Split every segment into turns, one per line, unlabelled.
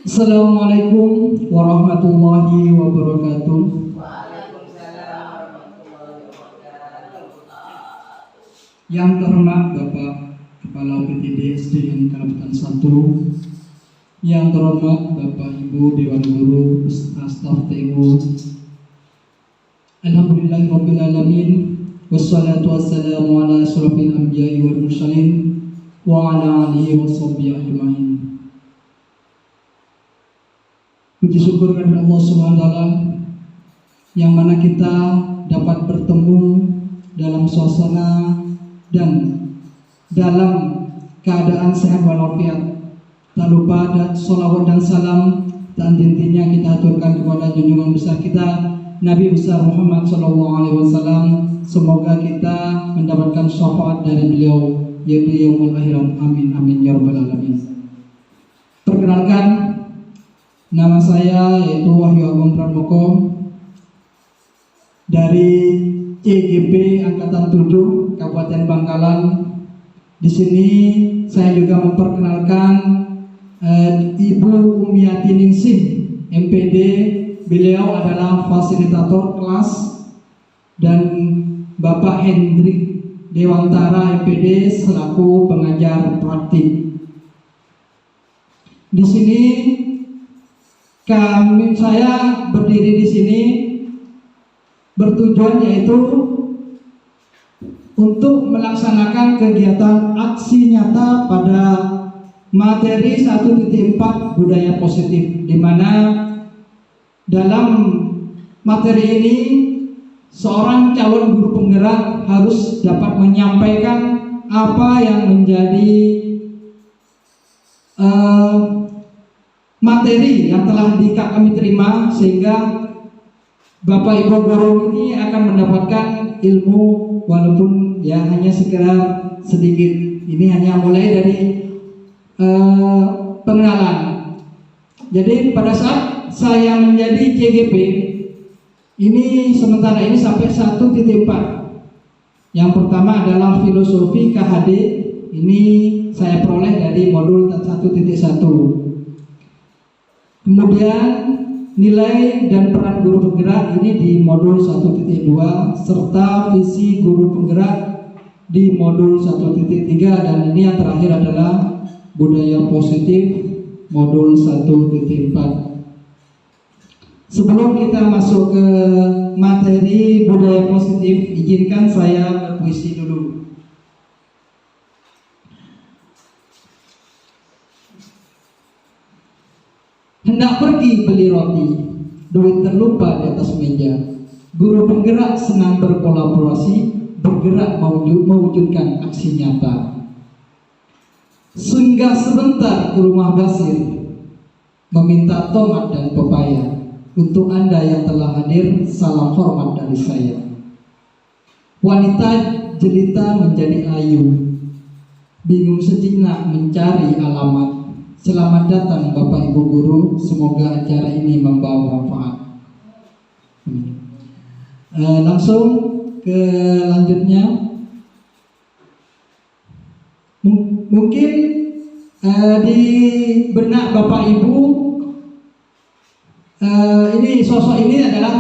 Assalamualaikum warahmatullahi wabarakatuh. Yang terhormat Bapak Kepala UPTD SDN Karabutan 1, yang terhormat Bapak Ibu Dewan Guru Staf TU. Alhamdulillahirabbil alamin, wassalatu wassalamu ala asyrofil anbiya'i wal mursalin wa ala alihi washabbihi ajmain. Puji syukur kepada Allah Subhanahu wa taala yang mana kita dapat bertemu dalam suasana dan dalam keadaan sehat walafiat. Tak lupa dan sholawat dan salam dan intinya kita aturkan kepada junjungan besar kita Nabi besar Muhammad SAW. Semoga kita mendapatkan syafaat dari beliau yaitu yaumul akhirat. Amin amin ya rabbal alamin. Perkenalkan, nama saya yaitu Wahyu Agung Pramoko dari CGP Angkatan 7 Kabupaten Bangkalan. Di sini saya juga memperkenalkan Ibu Umiati Ningsih, MPD. Beliau adalah fasilitator kelas, dan Bapak Hendrik Dewantara, MPD, selaku pengajar praktik. Di sini saya berdiri di sini bertujuan yaitu untuk melaksanakan kegiatan aksi nyata pada materi 1.4 budaya positif, di mana dalam materi ini seorang calon guru penggerak harus dapat menyampaikan apa yang menjadi materi yang telah kami terima, sehingga Bapak Ibu guru ini akan mendapatkan ilmu walaupun ya hanya sekedar sedikit. Ini hanya mulai dari pengenalan. Jadi pada saat saya menjadi CGP ini, sementara ini sampai 1.4. Yang pertama adalah filosofi KHD. Ini saya peroleh dari modul 1.1. Kemudian nilai dan peran guru penggerak ini di modul 1.2, serta visi guru penggerak di modul 1.3, dan ini yang terakhir adalah budaya positif modul 1.4. Sebelum kita masuk ke materi budaya positif, izinkan saya berpuisi dulu. Hendak pergi beli roti, duit terlupa di atas meja. Guru penggerak senang berkolaborasi, bergerak mewujudkan aksi nyata. Singgah sebentar ke rumah Basir, meminta tomat dan pepaya. Untuk Anda yang telah hadir, salam hormat dari saya. Wanita jelita menjadi ayu, bingung sejenak mencari alamat. Selamat datang Bapak Ibu guru, semoga acara ini membawa manfaat. Langsung ke lanjutnya. Mungkin di benak Bapak Ibu ini sosok ini adalah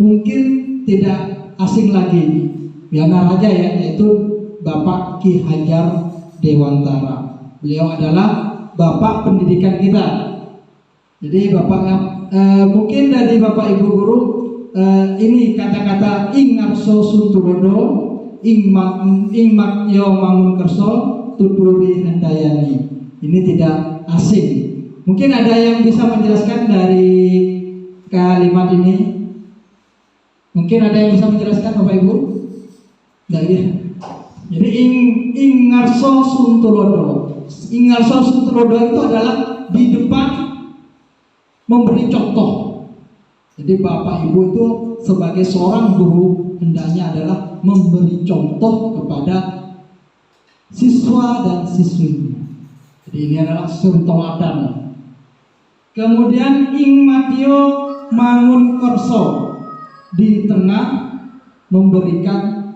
mungkin tidak asing lagi, biar aja ya, yaitu Bapak Ki Hajar Dewantara. Beliau adalah Bapak pendidikan kita. Jadi mungkin dari Bapak Ibu guru ini kata-kata ing ngarso sunturodo, ing makyo mangun kerso, tuturi handayani. Ini tidak asing. Mungkin ada yang bisa menjelaskan dari kalimat ini? Mungkin ada yang bisa menjelaskan Bapak Ibu? Tidak ya. Jadi ing ngarso sunturodo. Ingarso Sutrodo itu adalah di depan memberi contoh. Jadi Bapak Ibu itu sebagai seorang guru hendaknya adalah memberi contoh kepada siswa dan siswinya. Jadi ini adalah suri teladan. Kemudian ing matio mangun kerso, di tengah memberikan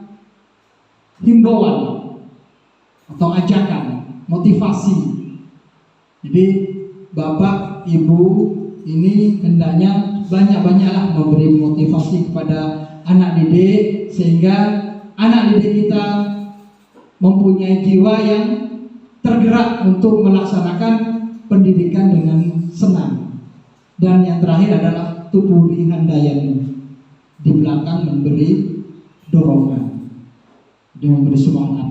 himbauan atau ajakan, motivasi. Jadi Bapak, Ibu ini hendaknya banyak-banyaklah memberi motivasi kepada anak didik, sehingga anak didik kita mempunyai jiwa yang tergerak untuk melaksanakan pendidikan dengan senang. Dan yang terakhir adalah tupuri handayani, di belakang memberi dorongan, dia memberi semangat.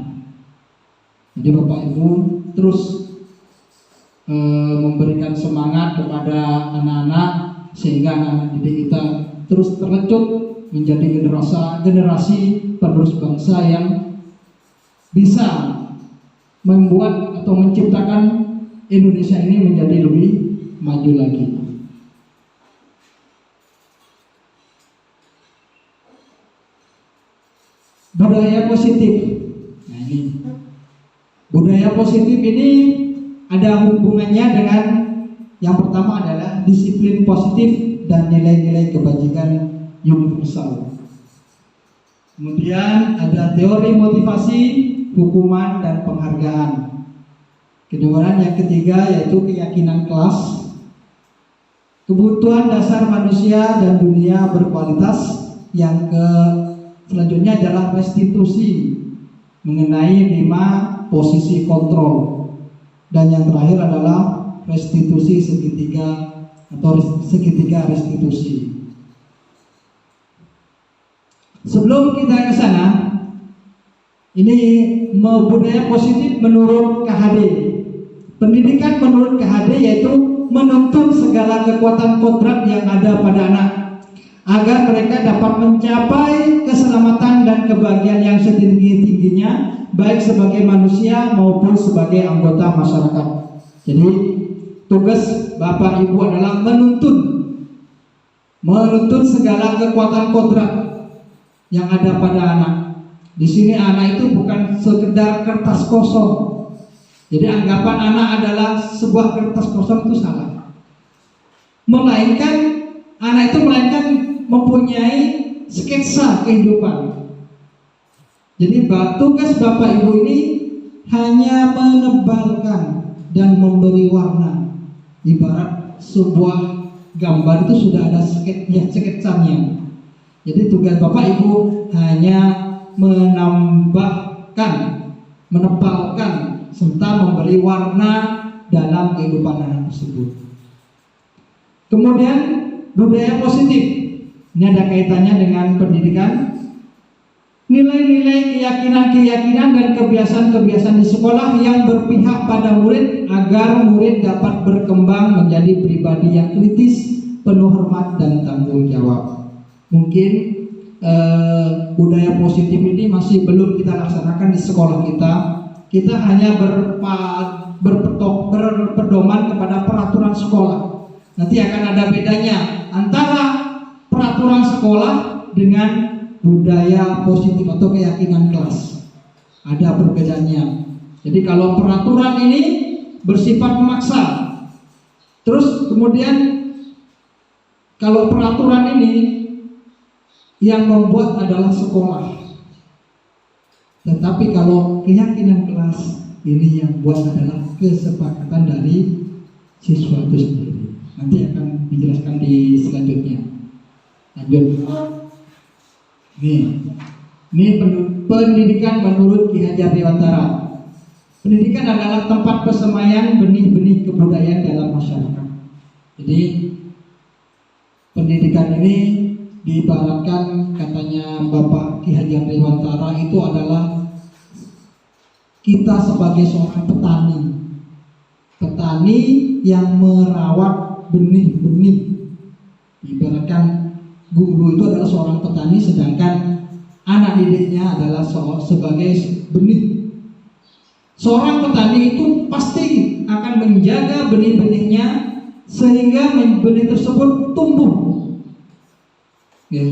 Jadi Bapak Ibu terus memberikan semangat kepada anak-anak, sehingga anak-anak didik kita terus terlecut menjadi generasi penerus bangsa yang bisa membuat atau menciptakan Indonesia ini menjadi lebih maju lagi. Budaya positif. Nah ini, budaya positif ini ada hubungannya dengan yang pertama adalah disiplin positif dan nilai-nilai kebajikan universal. Kemudian ada teori motivasi, hukuman, dan penghargaan. Kemudian yang ketiga yaitu keyakinan kelas, kebutuhan dasar manusia dan dunia berkualitas. Yang selanjutnya adalah restitusi mengenai 5 posisi kontrol. Dan yang terakhir adalah restitusi segitiga atau segitiga restitusi. Sebelum kita ke sana, ini budaya positif menurut KHD. Pendidikan menurut KHD yaitu menuntun segala kekuatan kodrat yang ada pada anak agar mereka dapat mencapai keselamatan dan kebahagiaan yang setinggi-tingginya, baik sebagai manusia maupun sebagai anggota masyarakat. Jadi tugas Bapak Ibu adalah menuntun segala kekuatan kodrat yang ada pada anak. Di sini anak itu bukan sekedar kertas kosong. Jadi anggapan anak adalah sebuah kertas kosong itu salah. Melainkan anak itu mempunyai sketsa kehidupan. Jadi tugas Bapak Ibu ini hanya menebalkan dan memberi warna. Ibarat sebuah gambar itu sudah ada sketsanya. Jadi tugas Bapak Ibu hanya menambahkan, menebalkan, serta memberi warna dalam kehidupan anak tersebut. Kemudian budaya positif, ini ada kaitannya dengan pendidikan. Nilai-nilai, keyakinan-keyakinan dan kebiasaan-kebiasaan di sekolah yang berpihak pada murid agar murid dapat berkembang menjadi pribadi yang kritis, penuh hormat dan tanggung jawab. Mungkin budaya positif ini masih belum kita laksanakan di sekolah kita. Kita hanya berpedoman kepada peraturan sekolah. Nanti akan ada bedanya antara peraturan sekolah dengan budaya positif atau keyakinan kelas. Ada perbedaannya. Jadi kalau peraturan ini bersifat memaksa, terus kemudian kalau peraturan ini yang membuat adalah sekolah. Tetapi kalau keyakinan kelas ini yang buat adalah kesepakatan dari siswa itu sendiri. Nanti akan dijelaskan di selanjutnya. Lanjut. Ini pendidikan menurut Ki Hajar Dewantara. Pendidikan adalah tempat persemaian benih-benih kebudayaan dalam masyarakat. Jadi pendidikan ini diibaratkan, katanya Bapak Ki Hajar Dewantara, itu adalah kita sebagai seorang petani yang merawat benih-benih. Ibaratkan guru itu adalah seorang petani, sedangkan anak didiknya adalah sebagai benih. Seorang petani itu pasti akan menjaga benih-benihnya sehingga benih tersebut tumbuh. Ya.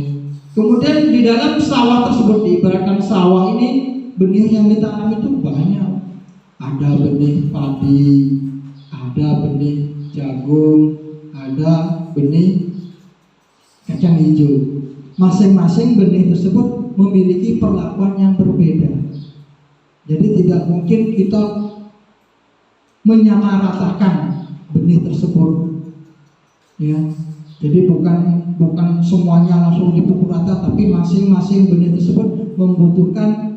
Kemudian di dalam sawah tersebut, diibaratkan sawah ini, benih yang ditanam itu banyak. Ada benih padi, ada benih jagung, ada benih kacang hijau. Masing-masing benih tersebut memiliki perlakuan yang berbeda. Jadi tidak mungkin kita menyamaratakan benih tersebut. Ya, jadi bukan semuanya langsung dipukul rata, tapi masing-masing benih tersebut membutuhkan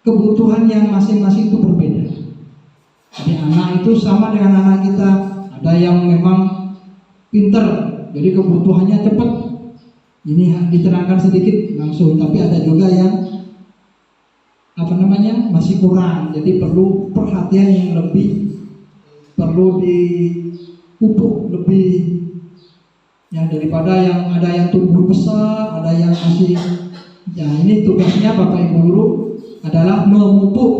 kebutuhan yang masing-masing itu berbeda. Jadi anak itu sama dengan anak kita, ada yang memang pinter, jadi kebutuhannya cepat. Ini diterangkan sedikit langsung, tapi ada juga yang masih kurang, jadi perlu perhatian yang lebih, perlu dipupuk lebih, ya, daripada yang ada yang tumbuh besar, ada yang masih. Ya, ini tugasnya Bapak Ibu guru adalah memupuk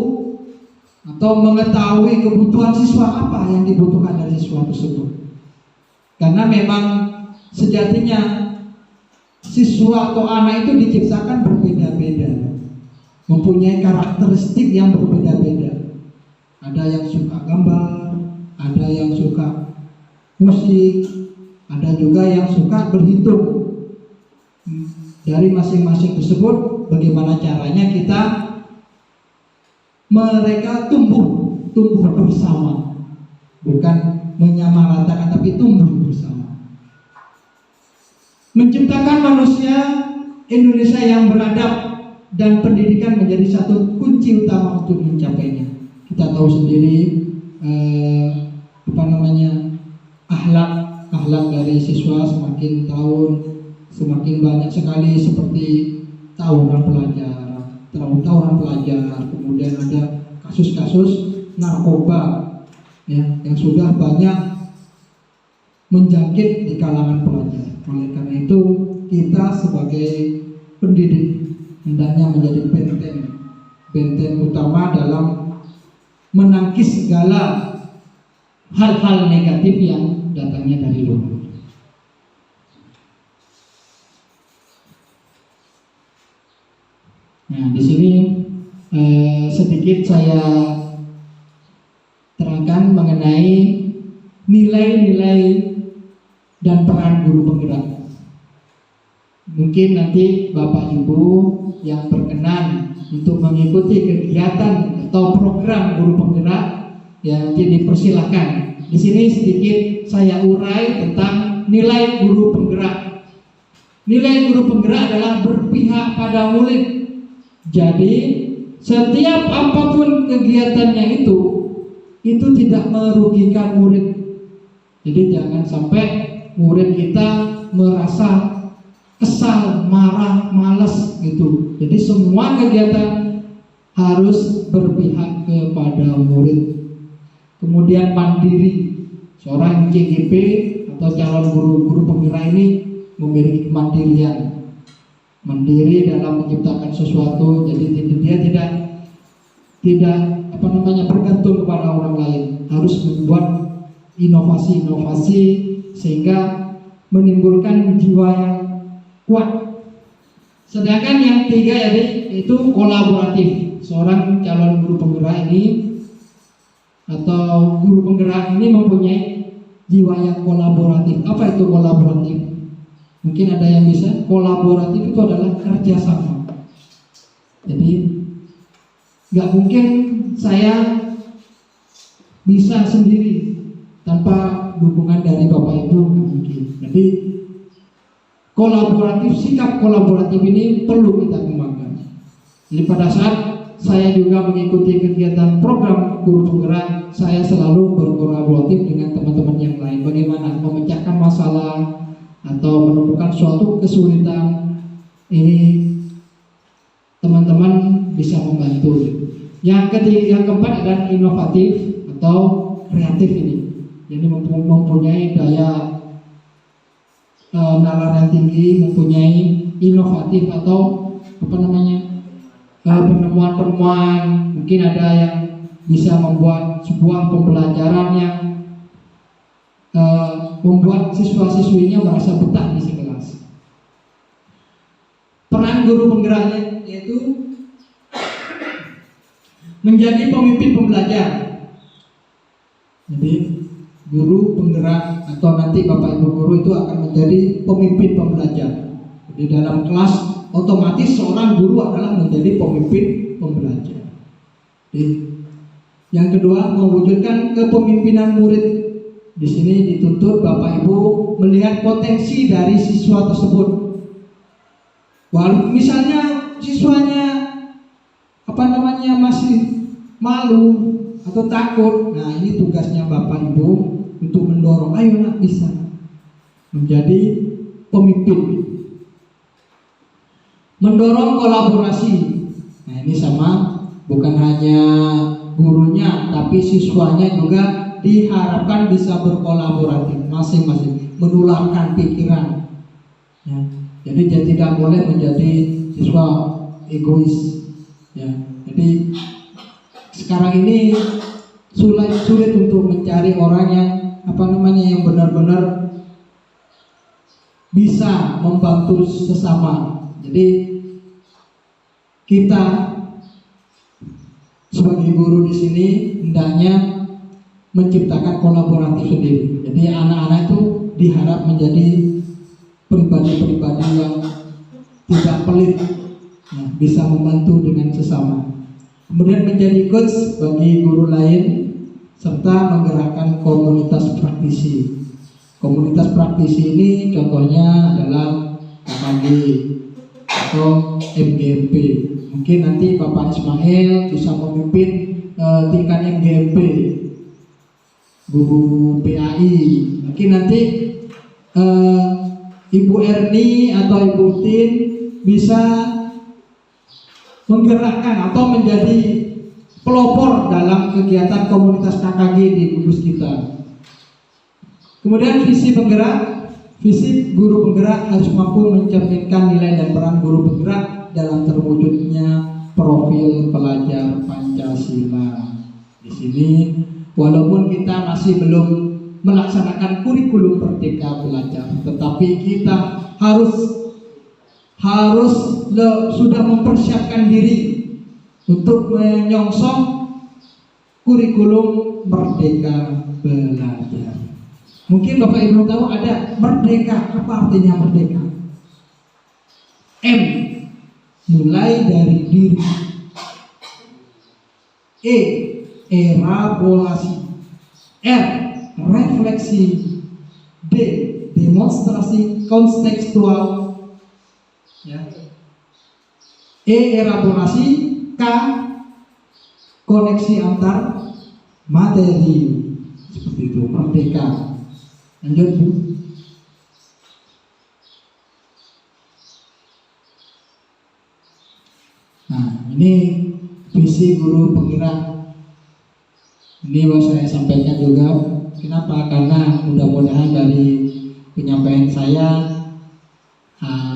atau mengetahui kebutuhan siswa apa yang dibutuhkan dari siswa tersebut. Karena memang sejatinya siswa atau anak itu diciptakan berbeda-beda, mempunyai karakteristik yang berbeda-beda. Ada yang suka gambar, ada yang suka musik, ada juga yang suka berhitung. Dari masing-masing tersebut, bagaimana caranya kita mereka tumbuh bersama, bukan menyamaratakan, tapi tumbuh bersama. Menciptakan manusia Indonesia yang beradab dan pendidikan menjadi satu kunci utama untuk mencapainya. Kita tahu sendiri akhlak dari siswa semakin tahun semakin banyak sekali, seperti tawuran pelajar, kemudian ada kasus-kasus narkoba, ya, yang sudah banyak menjangkit di kalangan pelajar. Oleh karena itu kita sebagai pendidik hendaknya menjadi benteng utama dalam menangkis segala hal-hal negatif yang datangnya dari luar. Nah, di sini sedikit saya terangkan mengenai nilai-nilai dan peran guru penggerak. Mungkin nanti Bapak Ibu yang berkenan untuk mengikuti kegiatan atau program guru penggerak, ya, nanti dipersilahkan. Di sini sedikit saya urai tentang nilai guru penggerak. Nilai guru penggerak adalah berpihak pada murid. Jadi setiap apapun kegiatannya itu tidak merugikan murid. Jadi jangan sampai murid kita merasa kesal, marah, malas gitu. Jadi semua kegiatan harus berpihak kepada murid. Kemudian mandiri. Seorang CGP atau calon guru penggerak ini memiliki kemandirian. Mandiri dalam menciptakan sesuatu, jadi dia tidak bergantung kepada orang lain, harus membuat inovasi sehingga menimbulkan jiwa yang kuat. Sedangkan yang tiga yaitu kolaboratif. Seorang calon guru penggerak ini atau guru penggerak ini mempunyai jiwa yang kolaboratif. Apa itu kolaboratif? Mungkin ada yang bisa. Kolaboratif itu adalah kerjasama. Jadi nggak mungkin saya bisa sendiri tanpa dukungan dari Bapak Ibu, nggak mungkin. Jadi sikap kolaboratif ini perlu kita kembangkan. Jadi pada saat saya juga mengikuti kegiatan program guru penggerak, saya selalu berkolaboratif dengan teman-teman yang lain. Bagaimana memecahkan masalah atau menemukan suatu kesulitan, ini teman-teman bisa membantu. Yang keempat adalah inovatif atau kreatif ini. Jadi mempunyai daya nalar yang tinggi, mempunyai inovatif atau penemuan-penemuan. Mungkin ada yang bisa membuat sebuah pembelajaran yang membuat siswa-siswinya merasa betah di kelas. Peran guru penggeraknya yaitu menjadi pemimpin pembelajar. Jadi guru penggerak atau nanti Bapak Ibu guru itu akan menjadi pemimpin pembelajar. Di dalam kelas otomatis seorang guru adalah menjadi pemimpin pembelajar. Jadi Yang kedua, mewujudkan kepemimpinan murid. Di sini dituntut Bapak Ibu melihat potensi dari siswa tersebut. Walau misalnya siswanya masih malu atau takut, nah ini tugasnya Bapak Ibu untuk mendorong, ayo nak bisa menjadi pemimpin. Mendorong kolaborasi. Nah ini sama, bukan hanya gurunya tapi siswanya juga diharapkan bisa berkolaborasi masing-masing, menularkan pikiran ya. Jadi dia tidak boleh menjadi siswa egois ya. Jadi sekarang ini sulit untuk mencari orang yang yang benar-benar bisa membantu sesama. Jadi kita sebagai guru di sini hendaknya menciptakan kolaboratif sendiri. Jadi anak-anak itu diharap menjadi pribadi-pribadi yang tidak pelit, bisa membantu dengan sesama. Kemudian menjadi coach bagi guru lain serta menggerakkan komunitas praktisi. Komunitas praktisi ini contohnya adalah KKG atau MGMP. Mungkin nanti Bapak Ismail bisa memimpin tingkat MGMP, guru PAI. Mungkin nanti Ibu Erni atau Ibu Tin bisa menggerakkan atau menjadi pelopor dalam kegiatan komunitas KKG di Kudus kita. Kemudian visi penggerak, visi guru penggerak harus mampu mencerminkan nilai dan peran guru penggerak dalam terwujudnya profil pelajar Pancasila. Di sini, walaupun kita masih belum melaksanakan kurikulum Merdeka Belajar, tetapi kita harus sudah mempersiapkan diri untuk menyongsong kurikulum Merdeka Belajar. Mungkin Bapak Ibu tahu ada merdeka. Apa artinya merdeka? M, mulai dari diri. E, elaborasi. R, refleksi. D, demonstrasi kontekstual. Ya. E, elaborasi. K, koneksi antar materi. Seperti itu, merdeka. Lanjut Bu. Nah, ini visi guru penggerak. Ini mau saya sampaikan juga. Kenapa? Karena mudah-mudahan dari penyampaian saya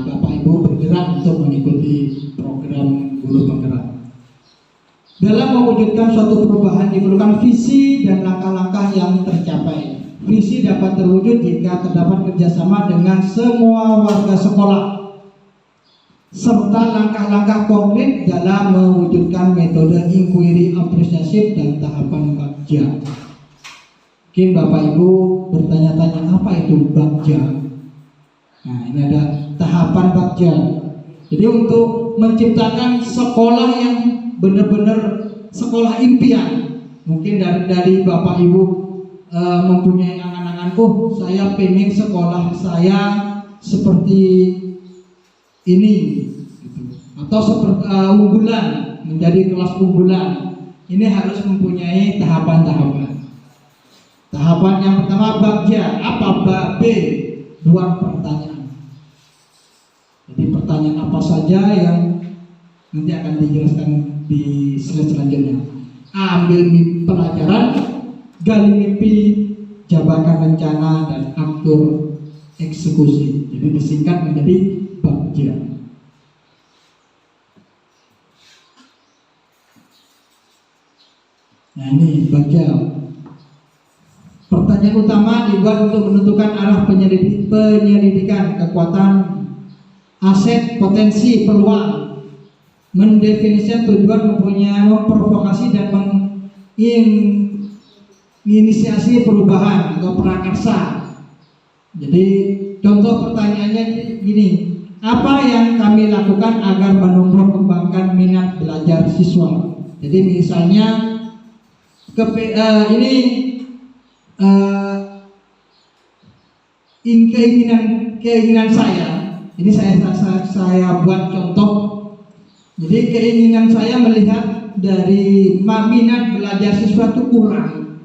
Bapak Ibu bergerak untuk mengikuti program guru penggerak. Dalam mewujudkan suatu perubahan diperlukan visi dan langkah-langkah yang tercapai. Visi dapat terwujud jika terdapat kerjasama dengan semua warga sekolah serta langkah-langkah konkret dalam mewujudkan metode inquiry, apresiasi dan tahapan bagja. Mungkin Bapak Ibu bertanya-tanya apa itu bagja. Nah, ini ada tahapan bagja. Jadi untuk menciptakan sekolah yang benar-benar sekolah impian, mungkin dari Bapak Ibu mempunyai angan-angan, saya pengen sekolah saya seperti ini, gitu. Atau seperti unggulan, menjadi kelas unggulan. Ini harus mempunyai tahapan-tahapan. Tahapan yang pertama bagja. Apa B? Buat pertanyaan. Jadi pertanyaan apa saja yang nanti akan dijelaskan di slide selanjutnya. Ambil pelajaran, gali mimpi, jabarkan rencana, dan atur eksekusi. Jadi disingkat menjadi bagja. Nah ini bagja. Pertanyaan utama dibuat untuk menentukan arah penyelidikan, kekuatan, aset, potensi, peluang, mendefinisikan tujuan, memprovokasi dan menginisiasi perubahan atau prakarsa. Jadi contoh pertanyaannya gini, apa yang kami lakukan agar menumbuh kembangkan minat belajar siswa? Jadi misalnya Ini keinginan saya. Ini saya buat contoh. Jadi keinginan saya melihat dari minat belajar siswa itu kurang.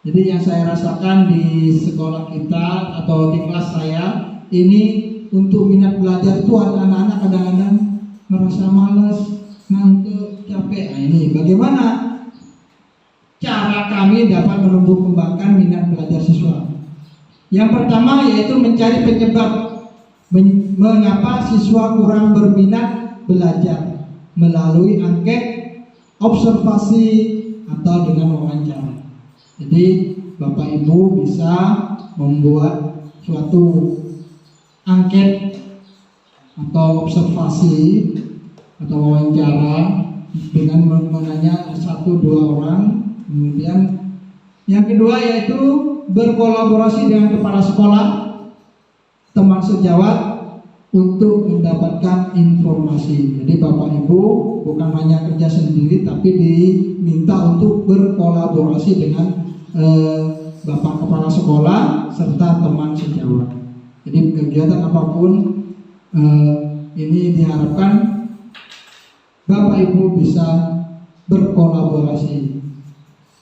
Jadi yang saya rasakan di sekolah kita atau di kelas saya ini, untuk minat belajar itu anak-anak kadang-kadang merasa malas, ngantuk, capek. Nah, ini bagaimana cara kami dapat menumbuh kembangkan minat belajar siswa? Yang pertama yaitu mencari penyebab mengapa siswa kurang berminat belajar melalui angket, observasi, atau dengan wawancara. Jadi Bapak Ibu bisa membuat suatu angket atau observasi atau wawancara dengan menanya 1-2 orang. Kemudian yang kedua yaitu berkolaborasi dengan kepala sekolah, teman sejawat untuk mendapatkan informasi. Jadi Bapak Ibu bukan hanya kerja sendiri, tapi diminta untuk berkolaborasi dengan Bapak kepala sekolah serta teman sejawat. Jadi kegiatan apapun ini diharapkan Bapak Ibu bisa berkolaborasi.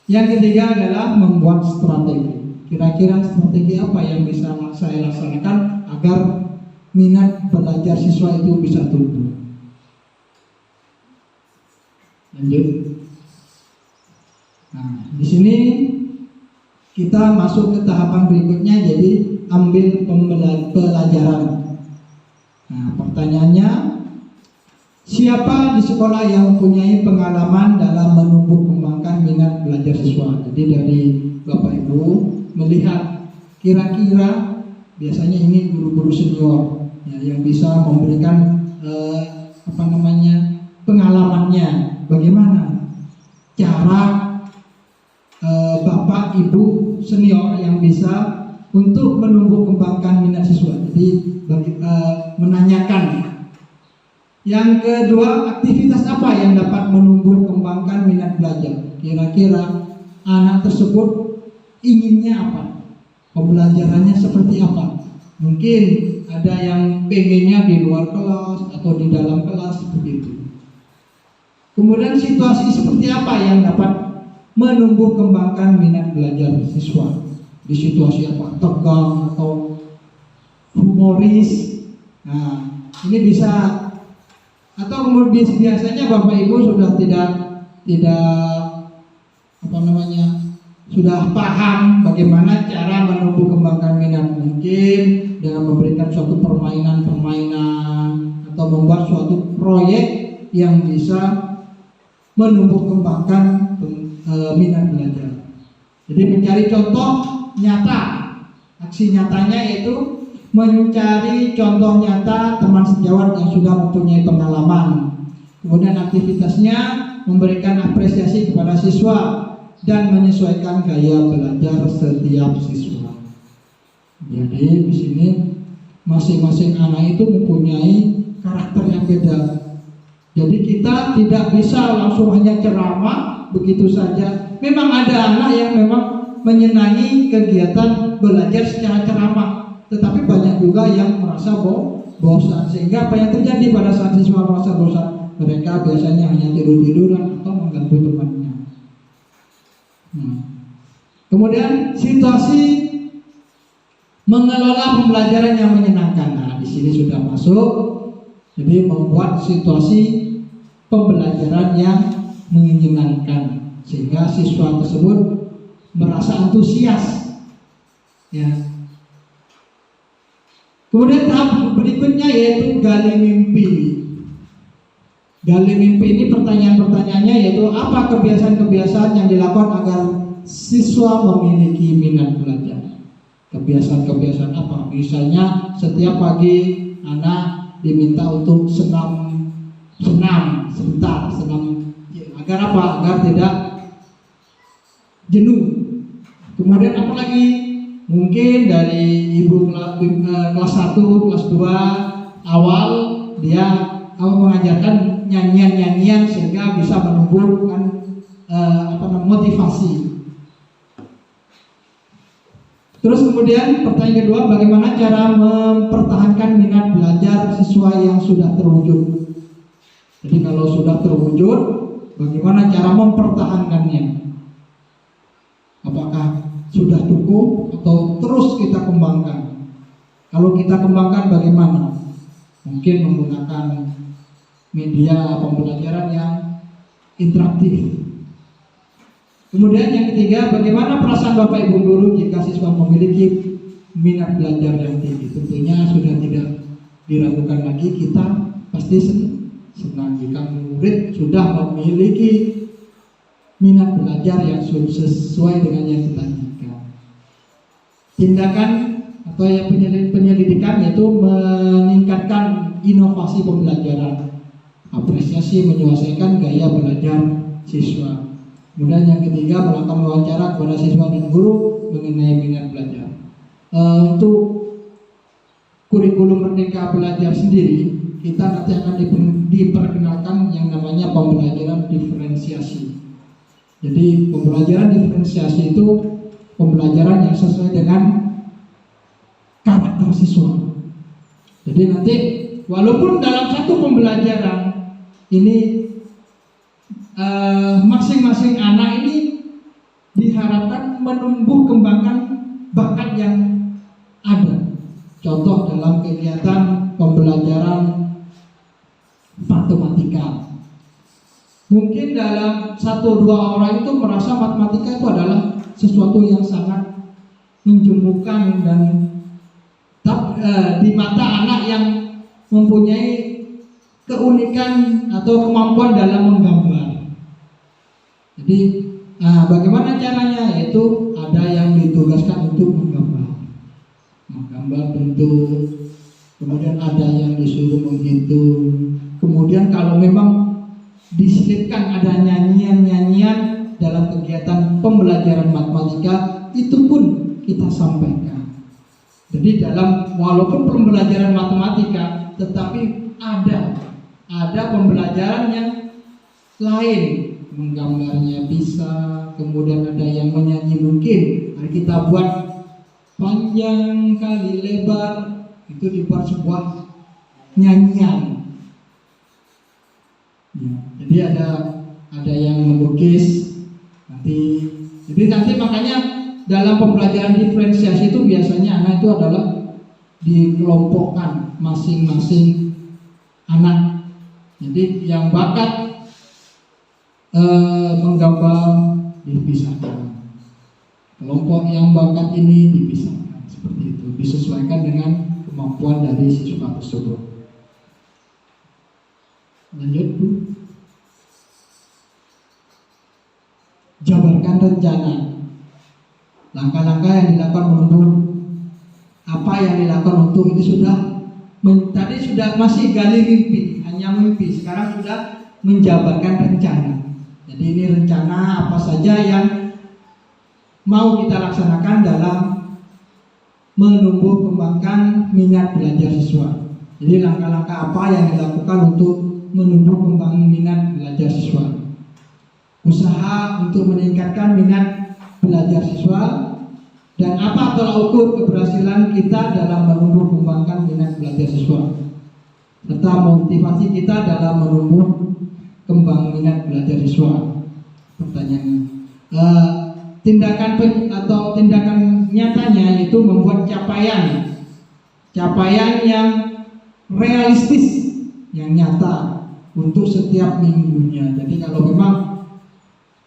Yang ketiga adalah membuat strategi. Kira-kira strategi apa yang bisa saya laksanakan agar minat belajar siswa itu bisa tumbuh? Lanjut. Nah, di sini kita masuk ke tahapan berikutnya, jadi ambil pelajaran. Nah, pertanyaannya, siapa di sekolah yang mempunyai pengalaman dalam menumbuh kembangkan minat belajar siswa? Jadi dari Bapak Ibu melihat kira-kira biasanya ini guru-guru senior ya, yang bisa memberikan pengalamannya, bagaimana cara Bapak Ibu senior yang bisa untuk menumbuh kembangkan minat siswa. Jadi menanyakan. Yang kedua, aktivitas apa yang dapat menumbuh kembangkan minat belajar? Kira-kira anak tersebut inginnya apa? Pembelajarannya seperti apa? Mungkin ada yang pengennya di luar kelas atau di dalam kelas, seperti itu. Kemudian situasi seperti apa yang dapat menumbuh kembangkan minat belajar siswa? Di situasi apa? Tegang atau humoris? Nah, ini bisa, atau kemudian biasanya Bapak Ibu sudah tidak sudah paham bagaimana cara menumbuh kembangkan minat, mungkin dengan memberikan suatu permainan atau membuat suatu proyek yang bisa menumbuh kembangkan minat belajar. Jadi mencari contoh nyata, aksi nyatanya yaitu mencari contoh nyata teman sejawat yang sudah mempunyai pengalaman. Kemudian aktivitasnya memberikan apresiasi kepada siswa dan menyesuaikan gaya belajar setiap siswa. Jadi di sini masing-masing anak itu mempunyai karakter yang beda. Jadi kita tidak bisa langsung hanya ceramah begitu saja. Memang ada anak yang memang menyenangi kegiatan belajar secara ceramah, tetapi banyak juga yang merasa bosan. Sehingga apa yang terjadi pada saat siswa merasa bosan? Mereka biasanya hanya tidur-tiduran atau mengganggu temannya. Kemudian situasi mengelola pembelajaran yang menyenangkan. Nah, di sini sudah masuk. Jadi membuat situasi pembelajaran yang menyenangkan sehingga siswa tersebut merasa antusias. Ya. Kemudian tahap berikutnya yaitu gali mimpi. Gali mimpi ini pertanyaan-pertanyaannya yaitu apa kebiasaan-kebiasaan yang dilakukan agar siswa memiliki minat belajar. Kebiasaan-kebiasaan apa? Misalnya setiap pagi anak diminta untuk senam sebentar, agar apa? Agar tidak jenuh. Kemudian apa lagi? Mungkin dari ibu kelas 1, kelas 2 awal dia mengajarkan nyanyian-nyanyian sehingga bisa menumbuhkan motivasi. Terus kemudian pertanyaan kedua, bagaimana cara mempertahankan minat belajar siswa yang sudah terwujud? Jadi kalau sudah terwujud, bagaimana cara mempertahankannya? Apakah sudah cukup atau terus kita kembangkan? Kalau kita kembangkan bagaimana? Mungkin menggunakan media pembelajaran yang interaktif. Kemudian yang ketiga, bagaimana perasaan Bapak Ibu guru jika siswa memiliki minat belajar yang tinggi? Tentunya sudah tidak diragukan lagi, kita pasti senang jika murid sudah memiliki minat belajar yang sesuai dengan yang kita inginkan. Tindakan atau yang penyelidikan yaitu meningkatkan inovasi pembelajaran, apresiasi menyesuaikan gaya belajar siswa. Kemudian yang ketiga, melakukan wawancara kepada siswa dan guru mengenai minat belajar. Untuk kurikulum Merdeka Belajar sendiri, kita nanti akan diperkenalkan yang namanya pembelajaran diferensiasi. Jadi pembelajaran diferensiasi itu pembelajaran yang sesuai dengan karakter siswa. Jadi nanti walaupun dalam satu pembelajaran ini masing-masing anak ini diharapkan menumbuh kembangkan bakat yang ada. Contoh dalam kegiatan pembelajaran matematika, mungkin dalam 1-2 orang itu merasa matematika itu adalah sesuatu yang sangat menjemukkan dan di mata anak yang mempunyai keunikan atau kemampuan dalam menggambar. Jadi bagaimana caranya? Yaitu ada yang ditugaskan untuk menggambar bentuk, kemudian ada yang disuruh menghitung, kemudian kalau memang diselipkan ada nyanyian-nyanyian dalam kegiatan pembelajaran matematika, itu pun kita sampaikan. Jadi dalam walaupun pembelajaran matematika, tetapi ada pembelajaran yang lain. Menggambarnya bisa, kemudian ada yang menyanyi mungkin. Kita buat panjang kali lebar, itu dibuat sebuah nyanyian. Ya, jadi ada yang melukis jadi nanti makanya dalam pembelajaran diferensiasi itu biasanya anak itu adalah dikelompokkan masing-masing anak. Jadi yang bakat menggambar dipisahkan, kelompok yang bakat ini dipisahkan, seperti itu, disesuaikan dengan kemampuan dari siswa tersebut. Lanjut Bu. Jabarkan rencana. Langkah-langkah yang dilakukan menurut apa yang dilakukan untuk ini tadi sudah masih gali mimpi, hanya mimpi. Sekarang sudah menjabarkan rencana. Jadi ini rencana apa saja yang mau kita laksanakan dalam menumbuh kembangkan minat belajar siswa. Jadi langkah-langkah apa yang dilakukan untuk menumbuh kembang minat belajar siswa. Usaha untuk meningkatkan minat belajar siswa, dan apa tolak ukur keberhasilan kita dalam menumbuh kembangkan minat belajar siswa, serta motivasi kita dalam menumbuh kembang minat belajar siswa. Pertanyaannya, tindakan nyatanya yaitu membuat capaian yang realistis, yang nyata untuk setiap minggunya. Jadi kalau memang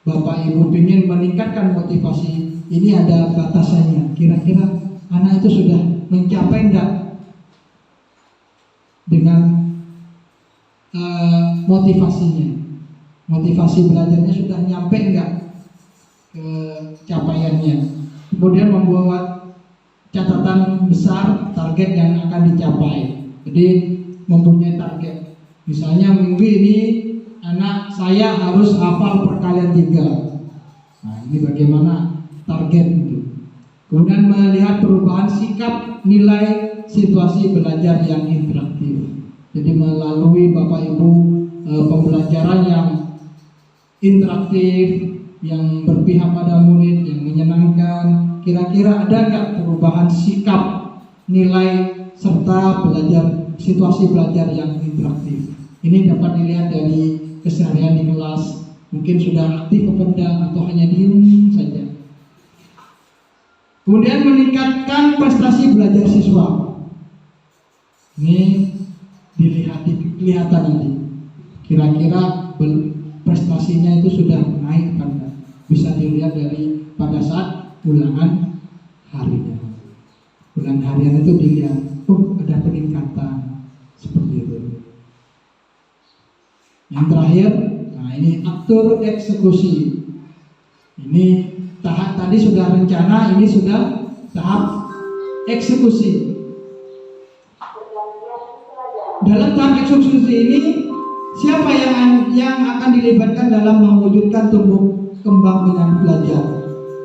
Bapak Ibu ingin meningkatkan motivasi, ini ada batasannya. Kira-kira anak itu sudah mencapai enggak dengan motivasinya? Motivasi belajarnya sudah nyampe enggak ke capaiannya? Kemudian membuat catatan besar target yang akan dicapai. Jadi mempunyai target. Misalnya minggu ini anak saya harus hafal perkalian 3. Nah, ini bagaimana target itu. Kemudian melihat perubahan sikap, nilai, situasi belajar yang interaktif. Jadi melalui Bapak Ibu pembelajaran yang interaktif, yang berpihak pada murid, yang menyenangkan. Kira-kira ada nggak perubahan sikap, nilai, serta belajar, situasi belajar yang interaktif? Ini dapat dilihat dari keseharian di kelas. Mungkin sudah aktif atau tidak, atau hanya diem saja. Kemudian meningkatkan prestasi belajar siswa. Ini kelihatan nanti. Kira-kira prestasinya itu sudah naik pada. Bisa dilihat dari pada saat ulangan harian. Ulangan harian itu dilihat, ada peningkatan seperti itu. Yang terakhir, nah ini atur eksekusi. Ini tahap tadi sudah rencana, ini sudah tahap eksekusi. Dalam tahap eksekusi ini, siapa yang akan dilibatkan dalam mewujudkan tumbuh kembang minat belajar?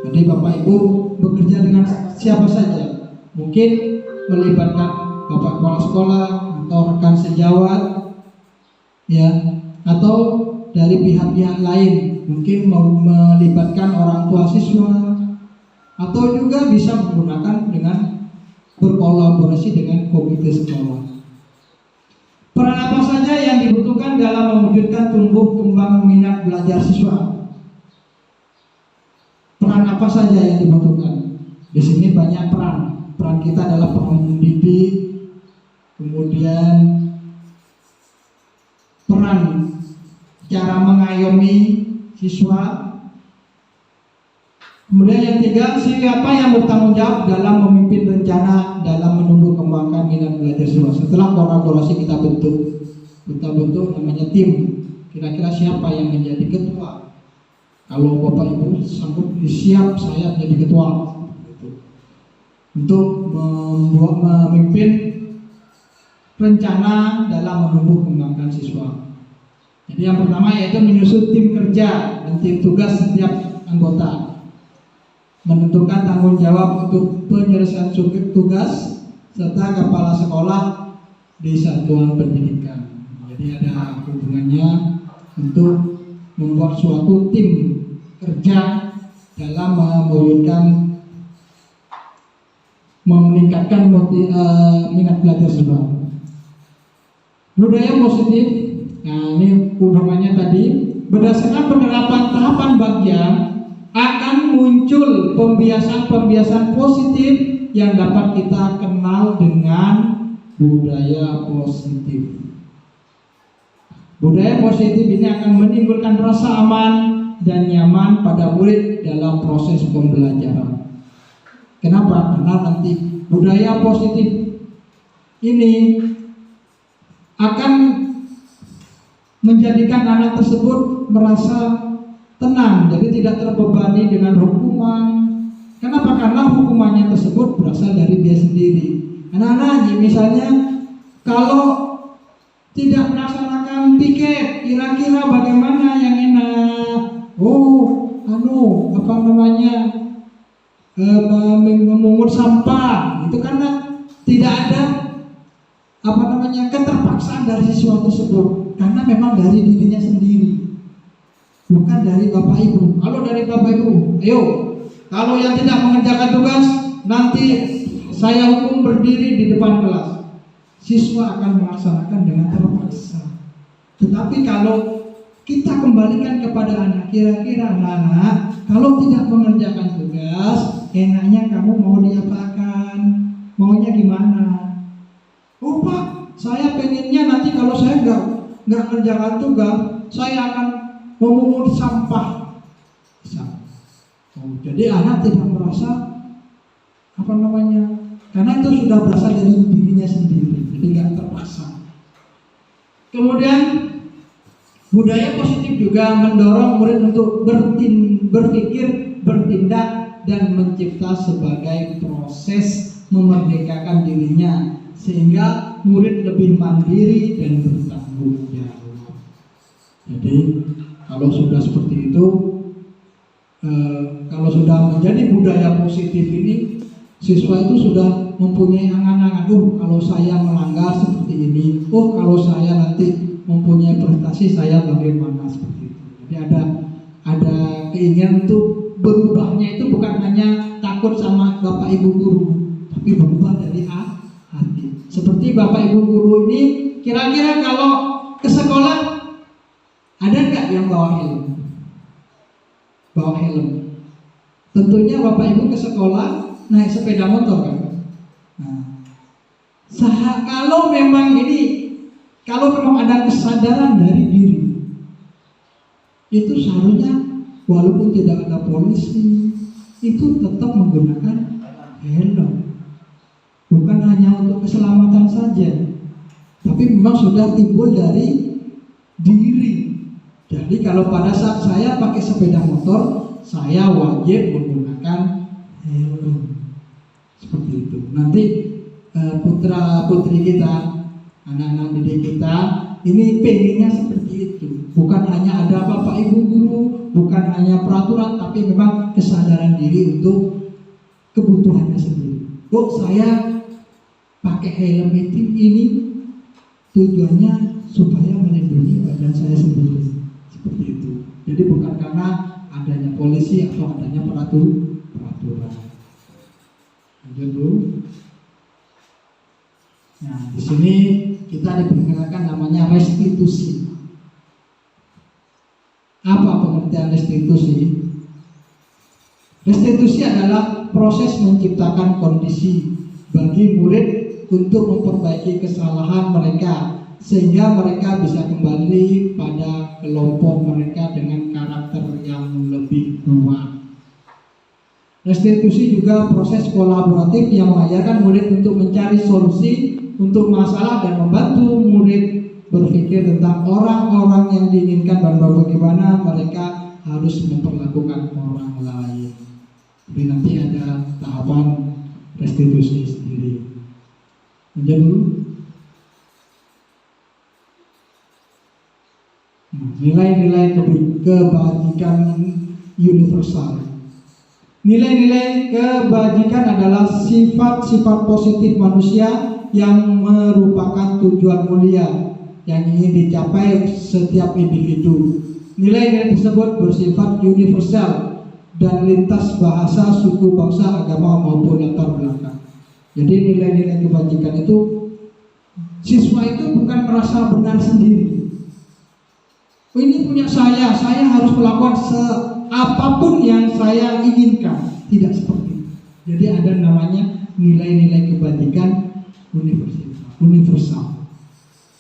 Jadi Bapak Ibu bekerja dengan siapa saja. Mungkin melibatkan Bapak Kepala Sekolah atau rekan sejawat, ya, atau dari pihak-pihak lain, mungkin melibatkan orang tua siswa, atau juga bisa menggunakan dengan berkolaborasi dengan komite sekolah. Peran apa saja yang dibutuhkan dalam mewujudkan tumbuh kembang minat belajar siswa? Peran apa saja yang dibutuhkan? Di sini banyak peran. Peran kita adalah peran mendidik, kemudian peran cara mengayomi siswa. Kemudian yang tiga, siapa yang bertanggung jawab dalam memimpin rencana dalam menumbuh kembangkan minat belajar siswa. Setelah kolaborasi kita bentuk namanya tim. Kira-kira siapa yang menjadi ketua? Kalau Bapak Ibu sanggup, siap saya menjadi ketua untuk memimpin rencana dalam menumbuh kembangkan siswa. Jadi yang pertama yaitu menyusun tim kerja dan tim tugas setiap anggota, menentukan tanggung jawab untuk penyelesaian tugas, serta kepala sekolah di satuan pendidikan. Jadi ada hubungannya untuk membuat suatu tim kerja dalam meningkatkan minat belajar siswa. Budaya positif. Nah, ini hubungannya tadi. Berdasarkan penerapan tahapan bagian, akan muncul pembiasaan-pembiasaan positif yang dapat kita kenal dengan budaya positif. Budaya positif ini akan menimbulkan rasa aman dan nyaman pada murid dalam proses pembelajaran. Kenapa? Karena nanti budaya positif ini akan menjadikan anak tersebut merasa tenang, jadi tidak terbebani dengan hukuman. Kenapa? Karena hukumannya tersebut berasal dari dia sendiri. Anak-anak misalnya kalau tidak melaksanakan piket, kira-kira bagaimana yang enak? Memungut sampah, itu karena tidak ada keterpaksaan dari siswa tersebut, karena memang dari dirinya sendiri, bukan dari Bapak Ibu. Kalau dari Bapak Ibu, ayo, kalau yang tidak mengerjakan tugas, nanti saya hukum berdiri di depan kelas. Siswa akan melaksanakan dengan terpaksa. Tetapi kalau kita kembalikan kepada anak, kira-kira anak-anak, kalau tidak mengerjakan tugas, enaknya kamu mau diapakan? Maunya gimana? Oh Pak, saya pengennya nanti kalau saya nggak mengerjakan tugas, saya akan memungut sampah. Jadi anak tidak merasa karena itu sudah berasal dari dirinya sendiri, jadi nggak terpaksa. Kemudian budaya positif juga mendorong murid untuk berpikir, bertindak, dan mencipta sebagai proses memerdekakan dirinya, sehingga murid lebih mandiri dan bertanggung jawab. Jadi kalau sudah seperti itu, kalau sudah menjadi budaya positif ini, siswa itu sudah mempunyai angan-angan, kalau saya melanggar seperti ini, kalau saya nanti mempunyai prestasi saya bagaimana, seperti itu. Jadi ada keinginan untuk berubahnya itu bukan hanya takut sama bapak ibu guru, tapi berubah dari hati. Seperti bapak ibu guru ini, kira-kira kalau ke sekolah ada nggak yang bawa helm? Bawa helm. Tentunya bapak ibu ke sekolah naik sepeda motor kan. Nah, kalau memang ada kesadaran dari diri, itu seharusnya walaupun tidak ada polisi, itu tetap menggunakan helm. Bukan hanya untuk keselamatan saja, tapi memang sudah timbul dari diri. Jadi kalau pada saat saya pakai sepeda motor, saya wajib menggunakan helm. Seperti itu. Nanti putra putri kita, anak-anak didik kita, ini pengennya seperti itu. Bukan hanya ada bapak ibu guru, bukan hanya peraturan, tapi memang kesadaran diri untuk kebutuhannya sendiri. Saya pakai helm ini tujuannya supaya melindungi badan saya sendiri. Seperti itu. Jadi bukan karena adanya polisi atau adanya peraturan. Lanjut dulu. Nah, di sini kita diperkenalkan namanya restitusi. Apa pengertian restitusi? Restitusi adalah proses menciptakan kondisi bagi murid untuk memperbaiki kesalahan mereka sehingga mereka bisa kembali pada kelompok mereka dengan karakter yang lebih kuat. Restitusi juga proses kolaboratif yang mengajarkan murid untuk mencari solusi untuk masalah dan membantu murid berpikir tentang orang-orang yang diinginkan dan bagaimana mereka harus memperlakukan orang lain. Jadi nanti ada tahapan restitusi sendiri. Lanjut dulu. Nilai-nilai kebajikan universal. Nilai-nilai kebajikan adalah sifat-sifat positif manusia yang merupakan tujuan mulia yang ingin dicapai setiap individu. Nilai-nilai tersebut bersifat universal dan lintas bahasa, suku, bangsa, agama maupun latar belakang. Jadi nilai-nilai kebajikan itu, siswa itu bukan merasa benar sendiri. Ini punya saya harus melakukan apapun yang saya inginkan. Tidak seperti itu. Jadi ada namanya nilai-nilai kebajikan universal.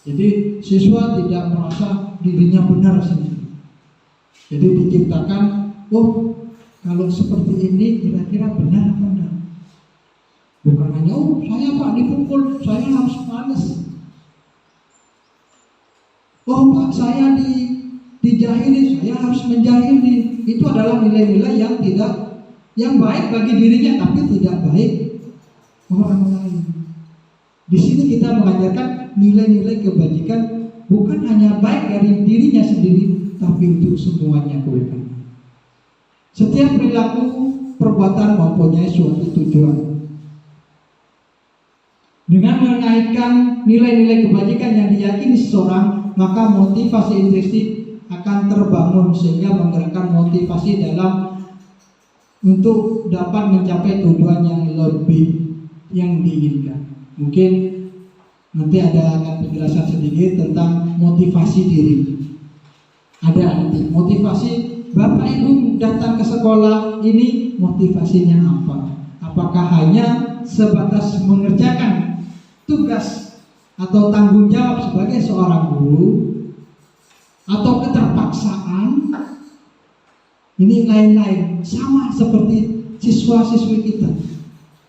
Jadi siswa tidak merasa dirinya benar sendiri. Jadi diciptakan, kalau seperti ini kira-kira benar apa enggak? Bukan hanya saya Pak dipukul, saya harus balas. Pak saya dijahili, saya harus menjahili. Itu adalah nilai-nilai yang baik bagi dirinya tapi tidak baik orang lain. Di sini kita mengajarkan nilai-nilai kebajikan bukan hanya baik dari dirinya sendiri, tapi untuk semuanya kebaikan. Setiap perilaku perbuatan mempunyai suatu tujuan. Dengan menaikkan nilai-nilai kebajikan yang diyakini seseorang, maka motivasi intrinsik akan terbangun sehingga menggerakkan motivasi dalam untuk dapat mencapai tujuan yang lebih yang diinginkan. Mungkin nanti ada penjelasan sedikit tentang motivasi diri. Ada nanti motivasi Bapak Ibu datang ke sekolah ini, motivasinya apa? Apakah hanya sebatas mengerjakan tugas atau tanggung jawab sebagai seorang guru, atau keterpaksaan? Ini lain-lain, sama seperti siswa-siswi kita.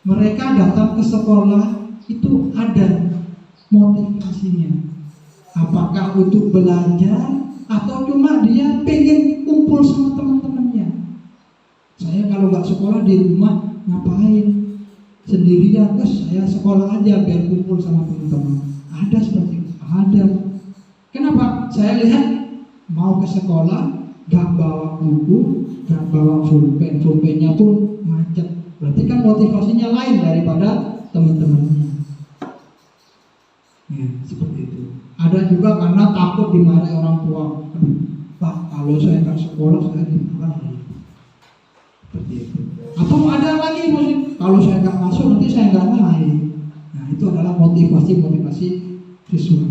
Mereka datang ke sekolah itu ada motivasinya. Apakah untuk belajar atau cuma dia pengen kumpul sama teman-temannya? Saya kalau nggak sekolah di rumah ngapain? Sendirian, saya sekolah aja biar kumpul sama teman-teman. Ada seperti itu, ada. Kenapa? Saya lihat mau ke sekolah nggak bawa buku, nggak bawa pulpennya pun macet. Berarti kan motivasinya lain daripada teman-temannya. Ya, seperti itu. Ada juga karena takut dimarahi orang tua. Pak, kalau saya nggak sekolah saya dimarahi. Seperti itu. Atau ada lagi maksud, kalau saya nggak masuk nanti saya nggak naik. Nah itu adalah motivasi siswa.